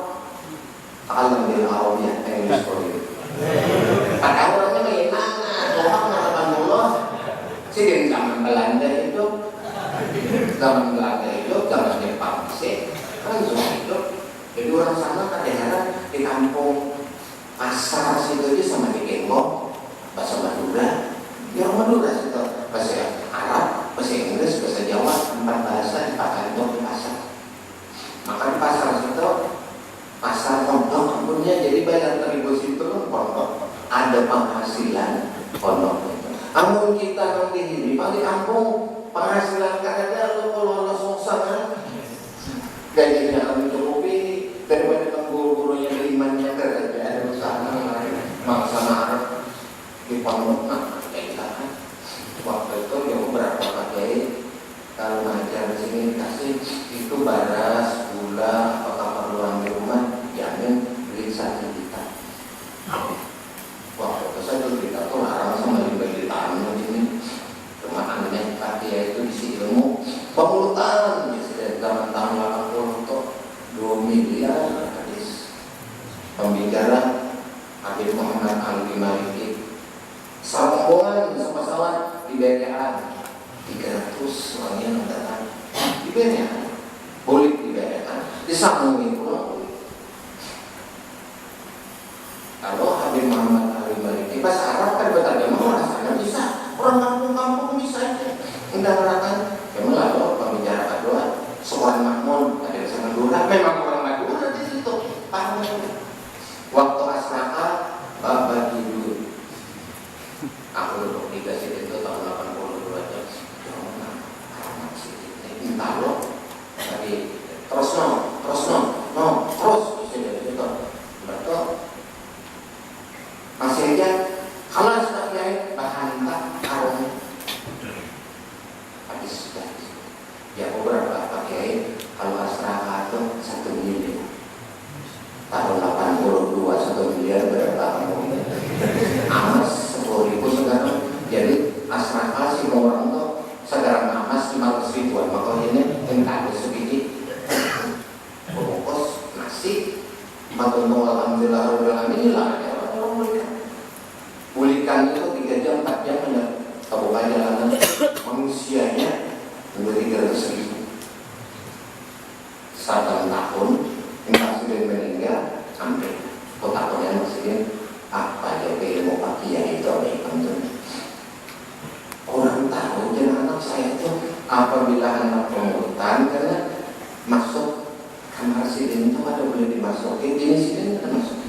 akan lebih awal ya Inggris itu. Padahal orangnya menginang, orang mengatakan Allah. Sih zaman Belanda itu, zaman Jepang sih, kan semua itu. Jadi orang sana kadang-kadang di kampung pasar situ aja sama di Kenggong, bahasa Madura, di orang Madura situ, bahasa Arab, bahasa Inggris, bahasa Jawa, 4 bahasa dipakai untuk di pasar. Maka di pasar situ, pasar pondok punya jadi bayar terigu situ kan pondok, ada penghasilan pondok. Amun kita nanti di kampung penghasilan kadang lo kalau lo susah gajinya akan mencukupi daripada guru-guru yang berimannya kerja ada usaha bangsa Arab di pondok kayak kita kan waktu itu yang berapa pakai kalau ngajar di sini dikasih itu baras gula apakah perluan di rumah jamin beli 1 juta. Waktu itu saya dulu kita tuh larang sama dibagi tanah ini cuma aneh kaki itu isi ilmu pemulutan dari zaman tahun 80 untuk 2 miliar hadis pembicara Habib Muhammad Al-Bimari tabungan pesawat di BRA 300 orangnya yang datang di BRA boleh di BRA disambungin pulang. Kalau Habib Muhammad Ali Maliki bahasa Arab kan berterjemah rasanya bisa, orang kampung-kampung bisa aja. Enggak merakan, memang lalu pembicara kedua seorang makmun ada di Madura, memang orang Madura di situ. Paham? Waktu asraka bagi duit. Aku duduk di Gasit itu tahun 82 aja. Jangan sih, entah loh. Tapi terus itu betul. Masih aja, kalau sudah kiai bahan tak karung habis sudah. Ya beberapa Pak Kiai kalau asrama itu 1 miliar. Tahun 82 1 miliar berapa kamu? Amas 10.000 sekarang. Jadi asrama si orang tuh sekarang amas 500 ribuan. Maka ini entah ada sedikit. Bungkus nasi. Matuntung alhamdulillah inilah ya orang bulikan itu 3 jam 4 jam hanya kebuka jalanan manusianya menjadi 300 ribu. 1 tahun presiden meninggal sampai kota-kota presiden apa aja ilmu Pak Kiai itu ada itu. Orang tahu jangan anak saya itu apabila anak pengurutan karena masuk kamar presiden itu ada boleh dimasukin ini presiden ada masuk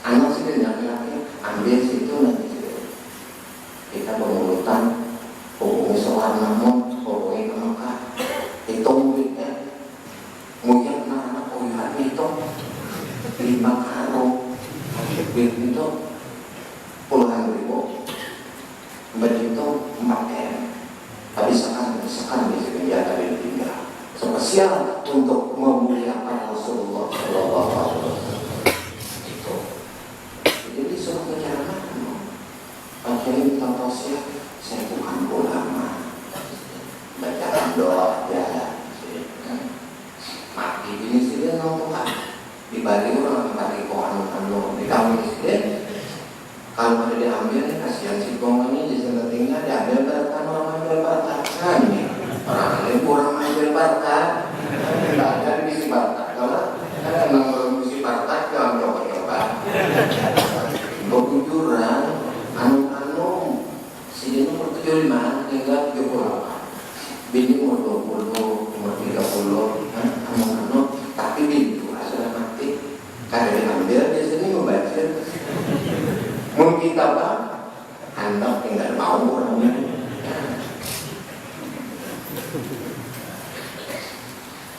anak presiden laki-laki ambil situ nanti kita pengurutan hubungi seorang namun hubungi ke Mekah hitung duitnya mungkin anak-anak kuliah hitung 5 karung duit itu puluhan ribu begitu 4 M habis sekarang di sini ya tadi tinggal spesial untuk memuliakan Rasulullah Shallallahu Alaihi Wasallam itu. Jadi suruh perjalanan pakai tausiah saya bukan ulama bacaan doa ya mati ini sih dia nonton dibagi orang bagi pohon di kamu sih kalau ada diambil nih kasihan si kongannya di sana tinggal diambil berkat orang ambil berkat kan orang lain kurang ambil berkat tidak ada di berkat kalau memang belum isi berkat jangan coba-coba berkujuran anu sini nomor 75 hingga 78 bini umur 20 umur 30 anu tapi bini sudah mati karena diambil di sini membaca mungkin kita bang anda tinggal mau orangnya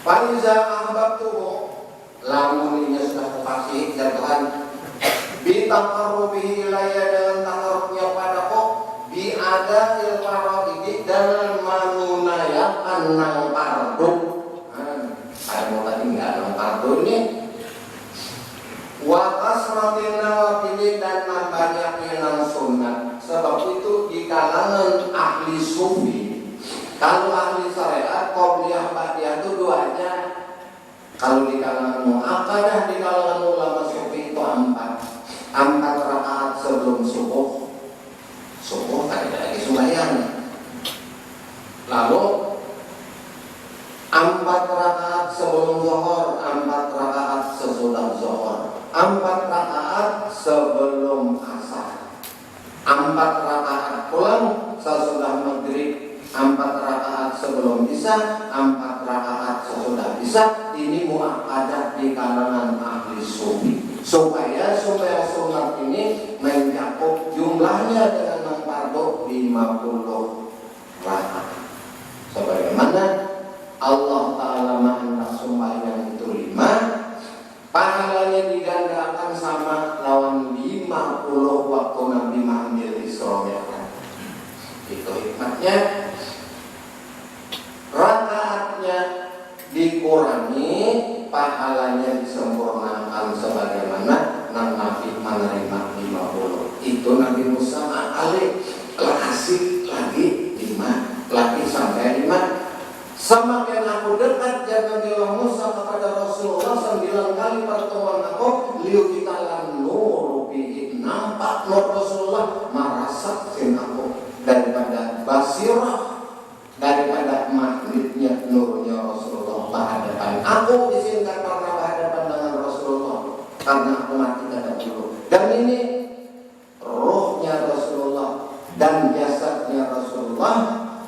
Faiza ahbab tuh lamunnya sudah terpaksa ya Tuhan bintang karubihi ilayya dengan takarubnya padaku biada ilfaraidi dengan manunayatan nang pardu ada mau tadi nggak nang pardu ini wa kasratin nawafil dan banyak nang sunnah sebab itu di kalangan ahli sufi kalau ahli syariat qobliyah ba'diyah itu 2 aja. Kalau di kalangan mu'aqadah di kalangan ulama sufi itu 4 rakaat sebelum subuh tak ada lagi sembahyang. Lalu 4 rakaat sebelum zuhur, 4 rakaat sesudah zuhur, 4 rakaat sebelum asar, 4 rakaat pulang sesudah maghrib, 4 rakaat sebelum isya, 4 rakaat sesudah isya. Ini mu'aqadah di kalangan ahli sufi supaya sunat ini mencakup jumlahnya dengan fardu 50 rakaat. Sebagaimana Allah Ta'ala menghendak sembahyang itu 5, pahalanya digandakan sama lawan 50 waktu Nabi mengambil Isra Mi'raj. Itu hikmahnya. Rakaatnya dikurangi, pahalanya disempurnakan sebagaimana Nabi menerima 50. Itu Nabi Musa alih kasih lagi 5, lagi sampai 5. Semakin aku dekat jangan bilang Musa kepada Rasulullah 9 kali pertemuan aku liu kita lan nur bihi nampak nur Rasulullah marasa saksin aku daripada basirah, daripada magnetnya nurnya Rasulullah berhadapan. Aku izinkan pernah berhadapan dengan Rasulullah karena aku mati dahulu. Dan ini rohnya Rasulullah dan jasadnya Rasulullah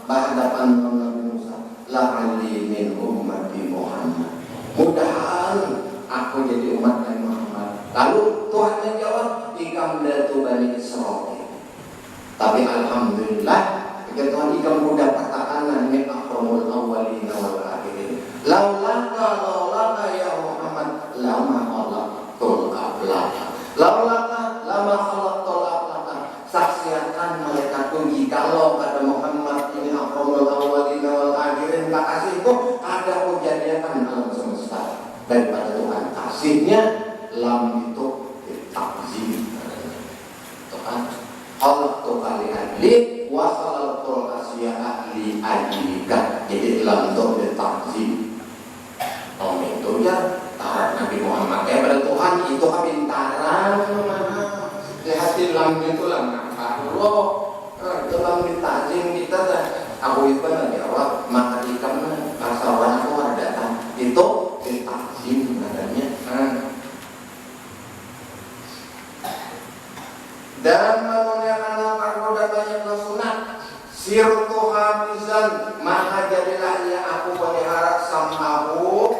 berhadapan dengan Nabi Musa. La'alli min ummati Muhammad. Mudahan aku jadi umat Nabi Muhammad. Lalu Tuhan menjawab, ikam datu Bani Israil. Tapi alhamdulillah, ketika Tuhan ikam mudah pertahanan min akramul awwalina wal akhirin. Laulaka ya Muhammad lama khalaqtul aflaqa. Laulaka lama khalaqtul aflaqa. Saksikan mereka tuh jikalau pada Muhammad ini akramul awwalina wal akhirin, kasihku ada kejadian alam semesta. Daripada Tuhan kasihnya, lam itu takzim. Tuhan Allah tu kali ahli wasalatul asya ahli ajika. Jadi lam itu takzim. Om itu ya tarat Nabi Muhammad ya pada Tuhan itu kepintaran mana. Lihat lam itu lam apa lo itu lam ditakzim kita dah. Aku itu kan jawab maka ikam kasawan aku ada datang itu takzim adanya. Dan menunaikan aku dan banyaklah sunat sirtu hafizan, maka jadilah ia aku pelihara samahu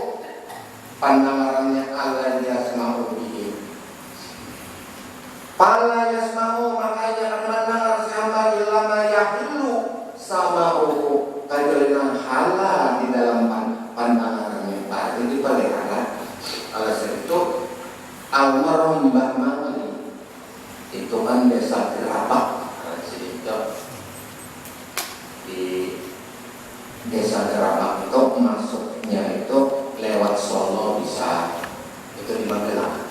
pandangannya Allah yasma'u bihi. Pala yasma'u, makanya akan mendengar siapa ilama yahillu sama'uhu, kajalinan halal di dalam pandangannya. Berarti dipelihara. Alasan itu almarhum Mbah Mangli itu kan desa Gerabak. Di desa Gerabak itu masuknya itu lewat Solo bisa itu di Magelang.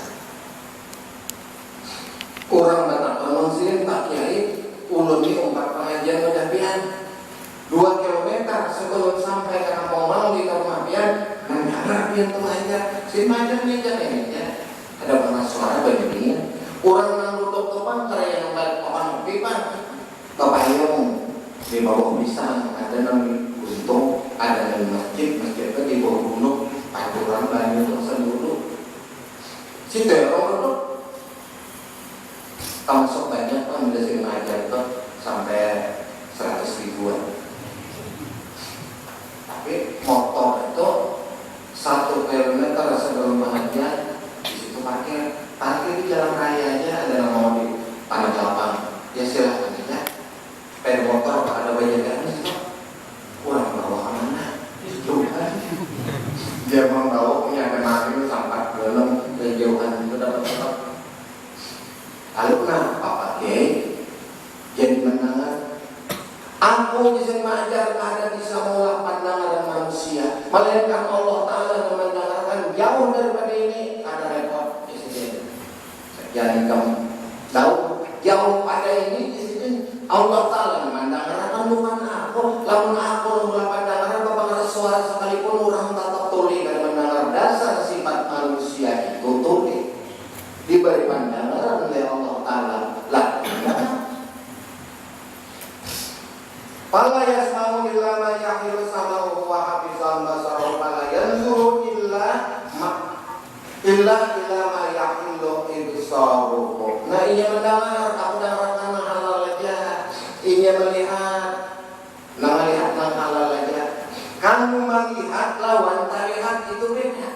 Kurang batang muslim Pak Kiai ulun di umpat pengajian udah pian 2 kilometer sebelum sampai ke Kampung Malang di rumah pian mendarat pian tuh aja si majan nih ya ada pernah suara begini kurang nanggutuk topan karya yang balik pohon pipa kepayung di bawah pisang ada nang guntung ada nang masjid itu di bawah gunung paduran banyak terus dulu si terong itu termasuk banyak kan udah sering ngajar tuh sampai 100 ribuan. Tapi motor itu 1 kilometer sebelum pengajian di situ parkir di jalan raya aja ada yang mau di Tanah Lapang ya silahkan aja. Sepeda motor ada bajakan itu kurang bawa kemana? Itu kan dia mau bawa punya ada mati sampai belum kejauhan itu dapat. Lalu kenapa Pak Kiai jadi mendengar? Aku bisa mengajar ada bisa mengolah pandangan manusia, melainkan Allah Taala yang mendengarkan jauh daripada ini. Ada repot di sini. Jangan kamu tahu jauh pada ini di sini Allah Taala mendengarkan bukan aku. Lamun aku mengolah pandangan kepada suara sekalipun orang tatap tuli dan mendengar dasar sifat manusia itu tuli diberi pandangan oleh Allah Ta'ala lah. Fala yasma'u illa ma yahilu sama'u wa hafizal basara fala yanzuru illa ma yahilu ibsaruhu. Nah ia mendengar, aku dengarkan halal aja. Ia melihat, melihat halal aja. Kamu melihat lawan terlihat itu beda.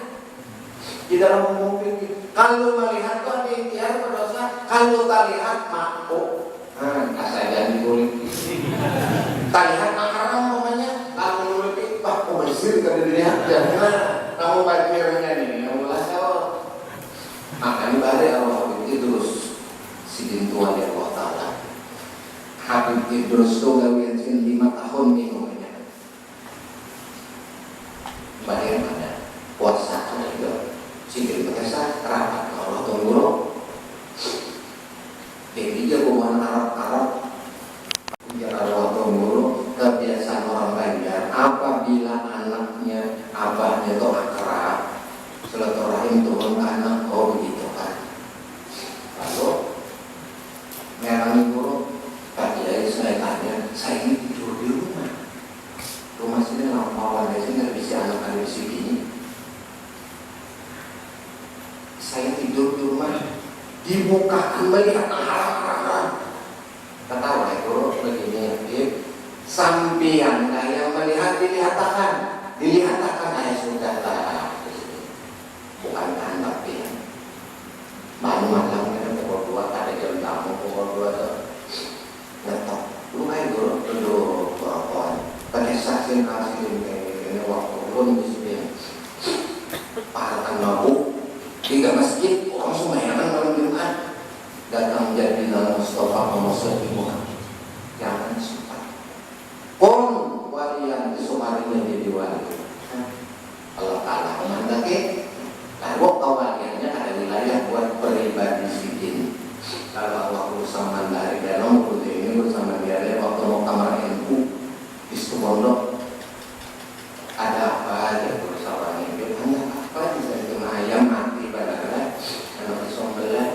Di dalam umum kalau melihat tuh ada ikhtiar berdosa, kalau tak lihat mampu. Asal jangan dikulik. Tak lihat haram namanya, kalau lebih pak komisir kalau dilihat jangan. Kamu baca ini, kamu lasal. Makanya balik Allah itu terus sidin Tuhan ya Allah Taala. Habib Idrus tuh gawian 5 tahun minumnya. Bagaimana puasa itu? Sini berkesa rapat Allah tunggu jadi dia bukan Arab biar Allah tunggu kebiasaan orang Banjar apabila anaknya abahnya itu akrab silaturahim turun ke anak begitu kan lalu merang guru dibukakan melihat haram. Ketawa itu begini, sampian yang melihat dilihatakan ayah sudah lah, bukan tanda pian. Baru malam kan pukul 2 ada jam tamu pukul 2 tuh ngetok, lu kayak dulu perempuan pakai saksi ini waktu pun di sini parakan mabuk tiga masjid orang Sumayaman malam Jumat datang jadi dalam Mustafa Muhammad Ibuhan jangan sempat pun walian di Sumarinya jadi wali Allah Ta'ala menghendaki lalu kawaliannya ada wilayah buat pribadi sidin. Kalau waktu bersama dari dalam putih ini bersama dia waktu mau kamar NU di Pondok ada apa ya bersama ini hanya apa bisa cuma ayam mati padahal anak disombelan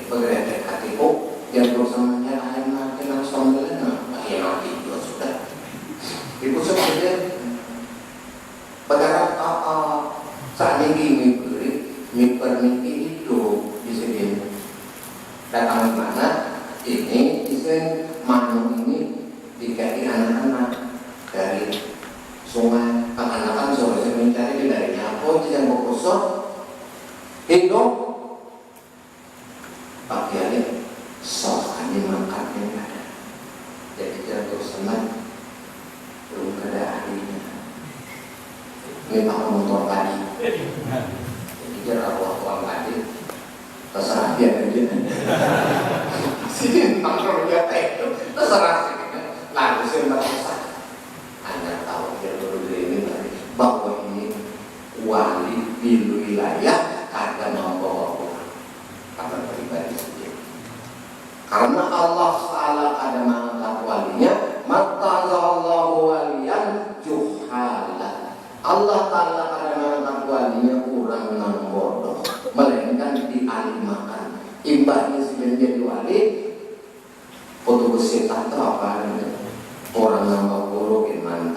bergerak hatiku yang bersamanya ayam mati anak sombelan ayam mati juga sudah ibu sebenarnya pada saat ini mimpi itu di sini datang ke mana ini isin manu ini diganti anak-anak dari sungai anak-anak sore mencari dari nyapo yang berkusur hidup pakaiannya sok ini makan yang ada jadi jatuh senang belum ada ahlinya ini pakai motor tadi jadi kira waktu tadi terserah dia aja sini makro dia itu terserah sih lalu saya merasa Anda tahu dia baru ini bahwa ini wali di wilayah ada membawa Quran karena pribadi sendiri karena Allah Ta'ala ada mengangkat walinya mattazallahu waliyan juhala Allah Ta'ala ada mengangkat walinya kurang nang bodoh melainkan dialimakan imbahnya sudah jadi wali foto bersihkan itu apa orang nambah guru gimana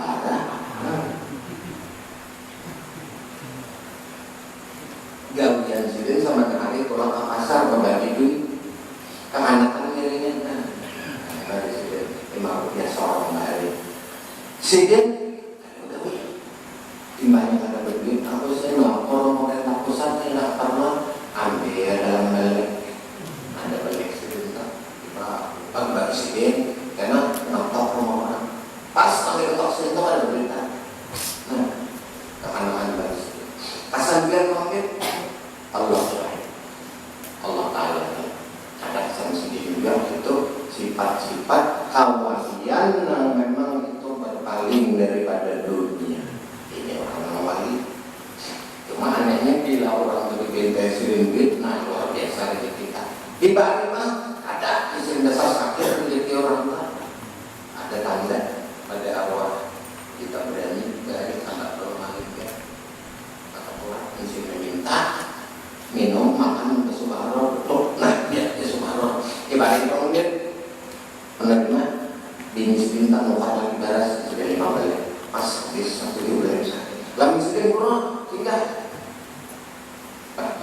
gawian sini sama hari pulang ke pasar berbagi duit kemanakan dirinya dari sini 5 rupiah seorang hari sini imbahnya ada berduit aku sih orang pemerintah pusat tidak pernah ambil dalam balik ada balik sebentar bagi sini karena nonton rumah orang pas ambil nonton sini itu ada berita kekanan balik sini kasan biar ngambil Allah Ta'ala ada kesan sendiri juga itu sifat-sifat kawalian yang memang itu berpaling daripada dunia ini orang wali cuma anehnya bila orang berbeda sering nah luar biasa di kita tiba-tiba ada isim dasar sakit menjadi orang tua ada tanda pada arwah kita berani dari tanda permain ya kata orang isim meminta minum makan ke Subharo betul nah dia ke Subharo ibarat kemudian menerima dinis bintang lupa lagi baras sudah 5 balik pas di satu di udah lalu sedang kurang tinggal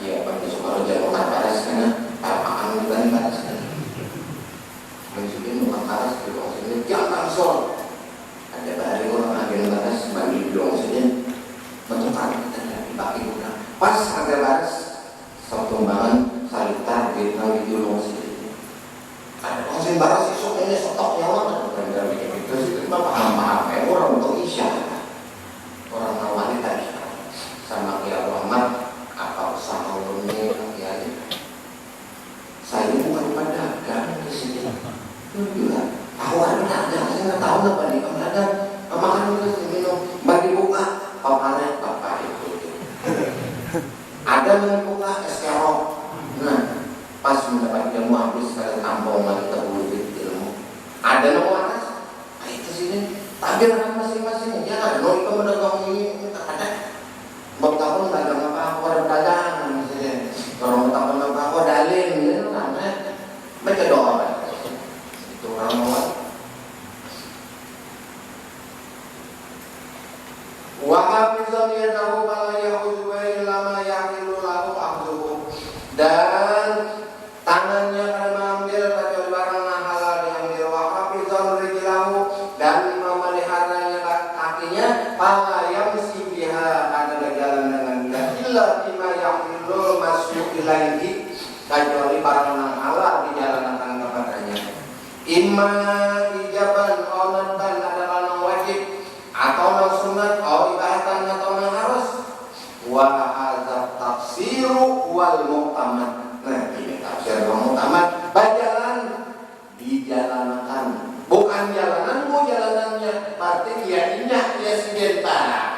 iya bagi Subharo jangan makan baras karena apaan juga nih baras lalu makan baras di ruang sini jangan sol ada balik orang agen baras bagi di ruang sini betul kita dibagi udah pas ada baras pertumbangan salita di ruang sini ada konsen baras esok ini stoknya mana bukan dari itu sih cuma paham-paham orang untuk isya orang awalnya tadi sama Kiai Muhammad apa usaha ini Kiai saya bukan pedagang di sini juga awalnya dagang saya nggak tahu apa di pedagang makan itu minum bagi buka paparan bapak itu ada yang buka es kerok nah pas mendapat ilmu habis sekali tampung lagi terwujud ilmu ada yang waras itu sini takbiran masing-masing ya kan itu pedagang ini ada bertahun dagang apa orang dagang misalnya orang bertahun apa dalil itu namanya baca doa itu orang awal wa hafizan yadahu fala yahuzu illa ma yaqilu lahu abduhu dan Ima ijaban onan adalah nang wajib atau nang sunat atau ibadatan atau nang harus. Wa hadza tafsiru wal mu'tamad. Nah, ini tafsir wal mu'tamad. Berjalan dijalankan, bukan jalananmu jalanannya. Berarti dia inyak dia sebentar.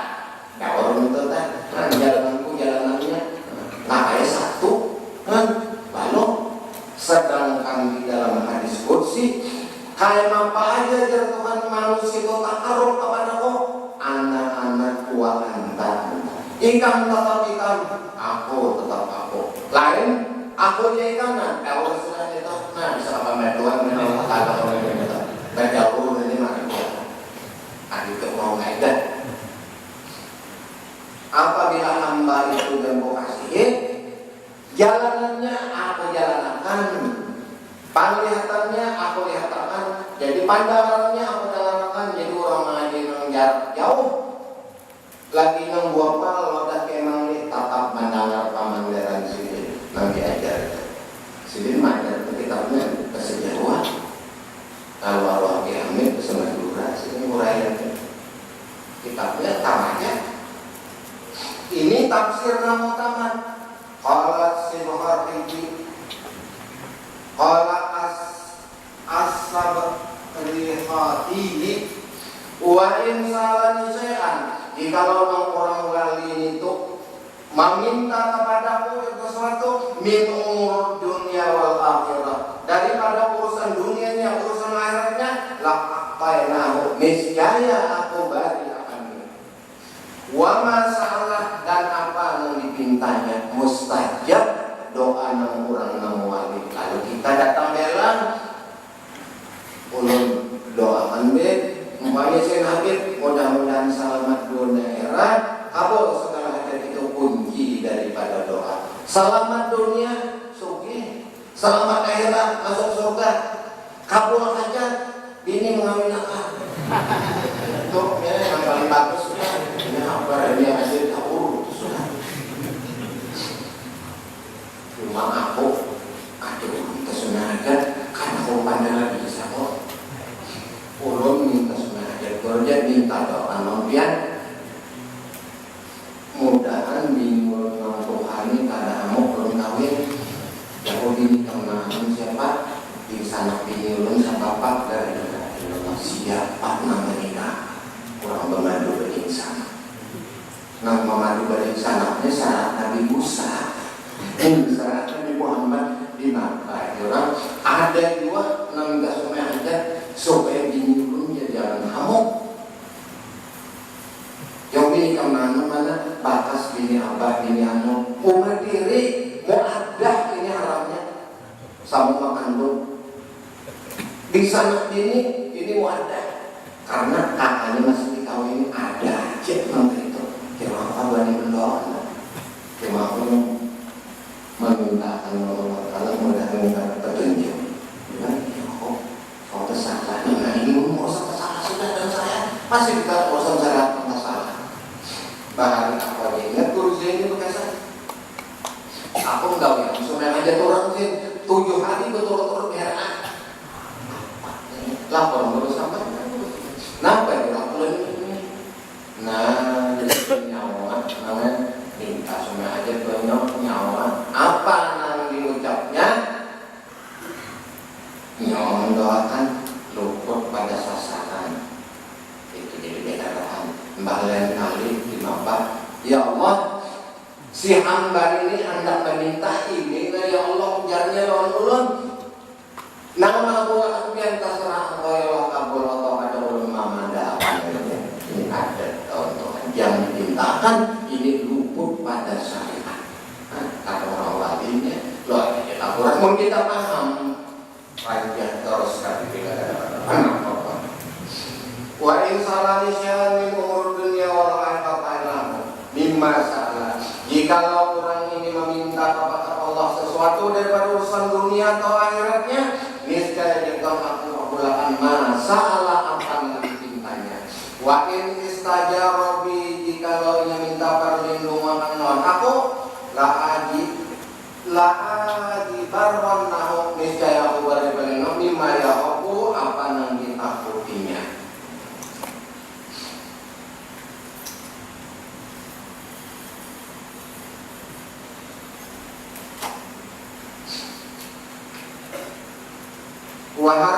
Ya orang itu kan, jalananku jalanannya. Nah, kayak satu kan balok. Sedangkan di dalam hadis qudsi kayak apa aja Tuhan manusia itu takarub kepada Allah. Anak-anak wa anta. Ikan tetap ikan, aku tetap aku. Lain, aku ya ikanan. Kalau sudah itu, nah bisa apa meduan menolak kalau orang yang itu. Berjauh ini mah. Adik itu mau ngajak. Apabila hamba itu demokrasi, jalanannya aku jalankan, penglihatannya aku lihatkan, jadi pandangannya aku jalankan, jadi orang mengaji yang jarak jauh, lagi yang buat pal, lodak emang nih tatap mendengar pamandaran sini, nanti ajar, sini mengajar kitabnya kesejauhan, kalau Allah kiamat bersama durasi, sini murayan, kitabnya tamanya, ini tafsir nama taman. Qalat Sinuharriji Qala as-sabrihatihi wa in salani syai'an. Jikalau orang lain itu meminta kepadamu sesuatu min umur dunia wal akhirah, daripada urusan dunianya urusan akhiratnya, la aqtainahu, niscaya aku beri akan ini. Wa masalah dan apa yang dipintanya mustajab, doa nang urang nang wali. Lalu kita datang belang ulun doakan be umpamanya saya Habib, mudah-mudahan selamat dunia akhirat, kabul segala hajat. Itu kunci daripada doa. Selamat dunia sugih, selamat akhirat masuk surga, kabul hajat, bini mengawinkan. Itu ya yang paling bagus. Ini apa ini hasil kabul sudah. Cuma aku, aduh, minta sunaga, karena aku pandangan bisa kok. Ulun minta sunaga, kerja minta doa nompian. Mudahan bingung Tuhan kada mau belum kawin. Aku bini kemenangan siapa? Di sana bini ulun sama pak dari siapa namanya? Kurang bermadu berinsan. Nang memadu berinsannya syarat Nabi Musa. Syarat Nabi Muhammad dimakai orang ada dua nang gas supaya aja supaya bini ulun jadi jalan kamu. Yang bini kemana mana batas bini abah bini anu umur diri mau ada ini haramnya sama makan dulu di sana ini mau ada karena kakaknya masih dikawin ada aja nanti itu cuma apa bani mendoakan cuma aku memintakan Allah Ta'ala mudah-mudahan petunjuk. Kau tersalah dengan ini mau salah sudah dan saya masih kita bosan saya masalah. Bahkan aku aja ingat kursi ini bekesan. Aku enggak ya, sudah aja orang sih 7 hari betul-betul biar lapor terus sampai. Kenapa ya lapor ini? Nah, jadi nyawa namanya minta semua aja banyak nyawa. Apa yang diucapnya? Nyawa mendoakan luput pada sasaran. Itu jadi beda lahan. Mbak lain kali di mapa. Ya Allah, si hamba ini hendak meminta ini, ya Allah ujarnya lawan ulun. Nama aku yang terserah engkau ya Allah kabul atau ada ulun mamanda apa ini ada tahun-tahun yang dimintakan ini luput pada syariat. Kata orang walinya, loh kita kurang mau kita paham. Panjang terus kali tidak ada apa-apa. Wa in salani syai'an min umur dunia wal akhirah mimma salah. Jikalau orang ini meminta kepada Allah sesuatu daripada urusan dunia atau akhiratnya, niscaya jika aku melakukan masalah apa yang dipintanya. Wa in istajara bi, jikalau ia minta perlindungan non aku la aji barwan nahu, niscaya aku beri perlindungan mimma ya aku apa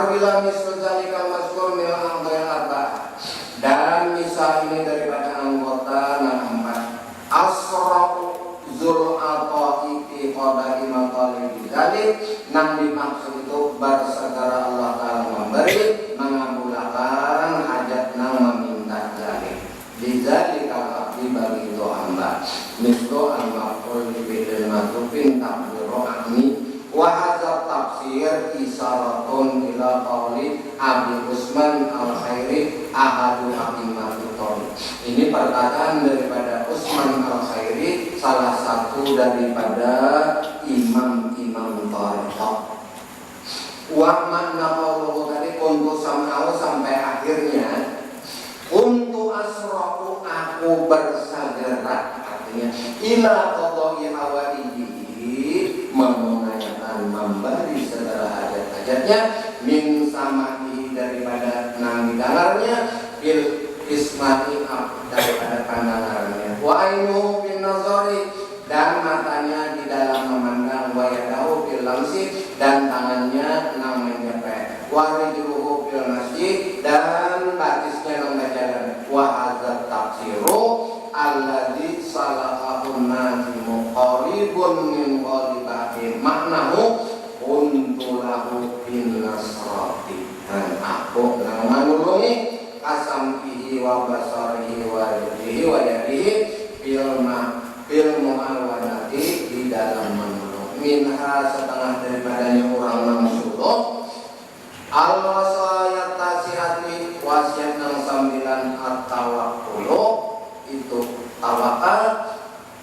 Warwila misal zalika mazkur min al-a'dha'il arba'ah. Dan misal ini daripada anggota yang 4. Asra'u zul ata'i fi qada'i matalibi dzalik. Nang dimaksud itu bersegera Allah Ta'ala memberi, mengabulkan hajat nang meminta dzalik. Lidzalika abdi bagi itu hamba. Mislu al-maqul bidil matubin takbiru akni. Wahazab tafsir isaratun ila qawli Abi Usman al-Khairi ahadu a'immatul qawli. Ini perkataan daripada Usman al-Khairi, salah satu daripada imam-imam thariqah. Wa makna qawluhu tadi untuk sam'au sampai akhirnya untuk asra'u aku bersagera, artinya ila qadai hawaihi, menunaikan memberi segala hajat-hajatnya, min samahi daripada nang didengarnya, bil isma'i daripada pandangannya, wa ainuhu bin nazari, dan matanya di dalam memandang, wa yadahu bil lamsi, dan tangannya nang menjepit, wa rijluhu bil masjid, dan batisnya nang berjalan. Wa hadzal tafsiru alladzi salahun najimu qaribun min qalibati maknahu untulahu bin nasrati. Dan aku nang manulungi kasampihi wa basarihi wa yadihi wa yadihi bil mu'awanati, di dalam menolong. Minha setengah daripadanya orang mangsuluh al-wasayat tasihati, wasiat nang 9 at-tawakkulu, itu tawakal,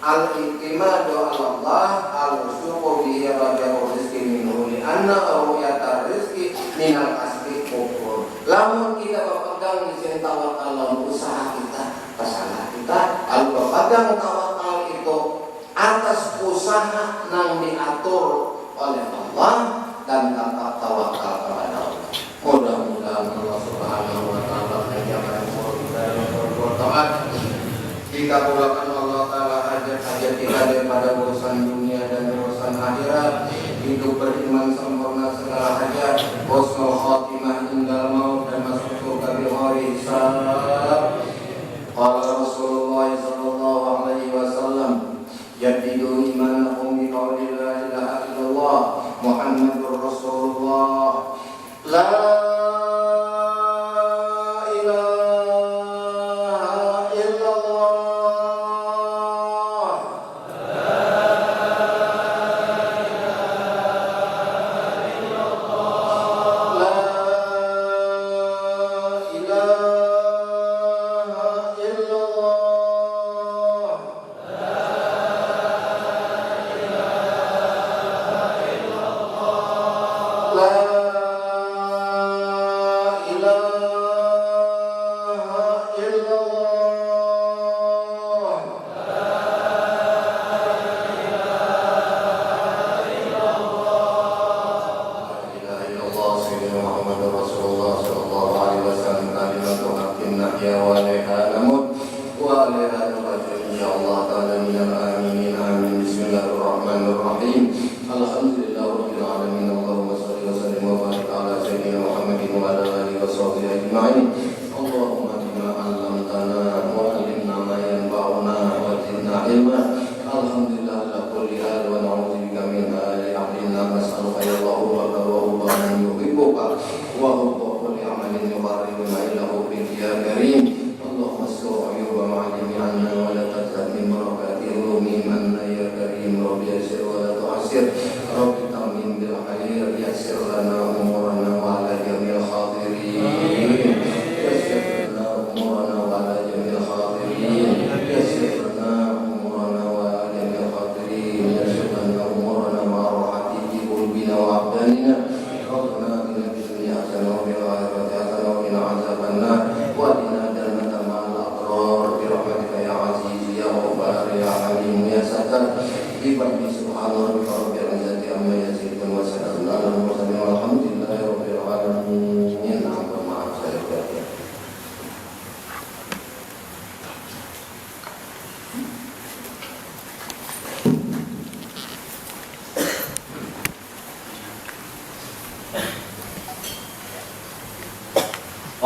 al-i'timadu 'ala Allah, al-syukur bihi raja'u rizqi minhu li anna ru'yatar rizqi minal asli kufur. Lamun kita berpegang di sini tawakal, lamun usaha kita, kesalahan kita, kalau berpegang tawakal itu atas usaha nang diatur oleh Allah dan tetap tawakal kepada Allah. Mudah-mudahan Allah Subhanahu wa taala menjadikan kita yang bertaat. Dikabulkan Allah Ta'ala hajat-hajat kita daripada urusan dunia dan urusan akhirat. Hidup beriman sempurna segala hajat, husnul khatimah indal maut, dan masuk surga bil hisab. Qala Rasulullah sallallahu alaihi wasallam, jadidu imanakum bi qawli la ilaha illallah Muhammadur Rasulullah. La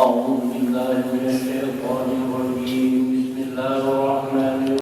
أعوذ بالله من الشيطان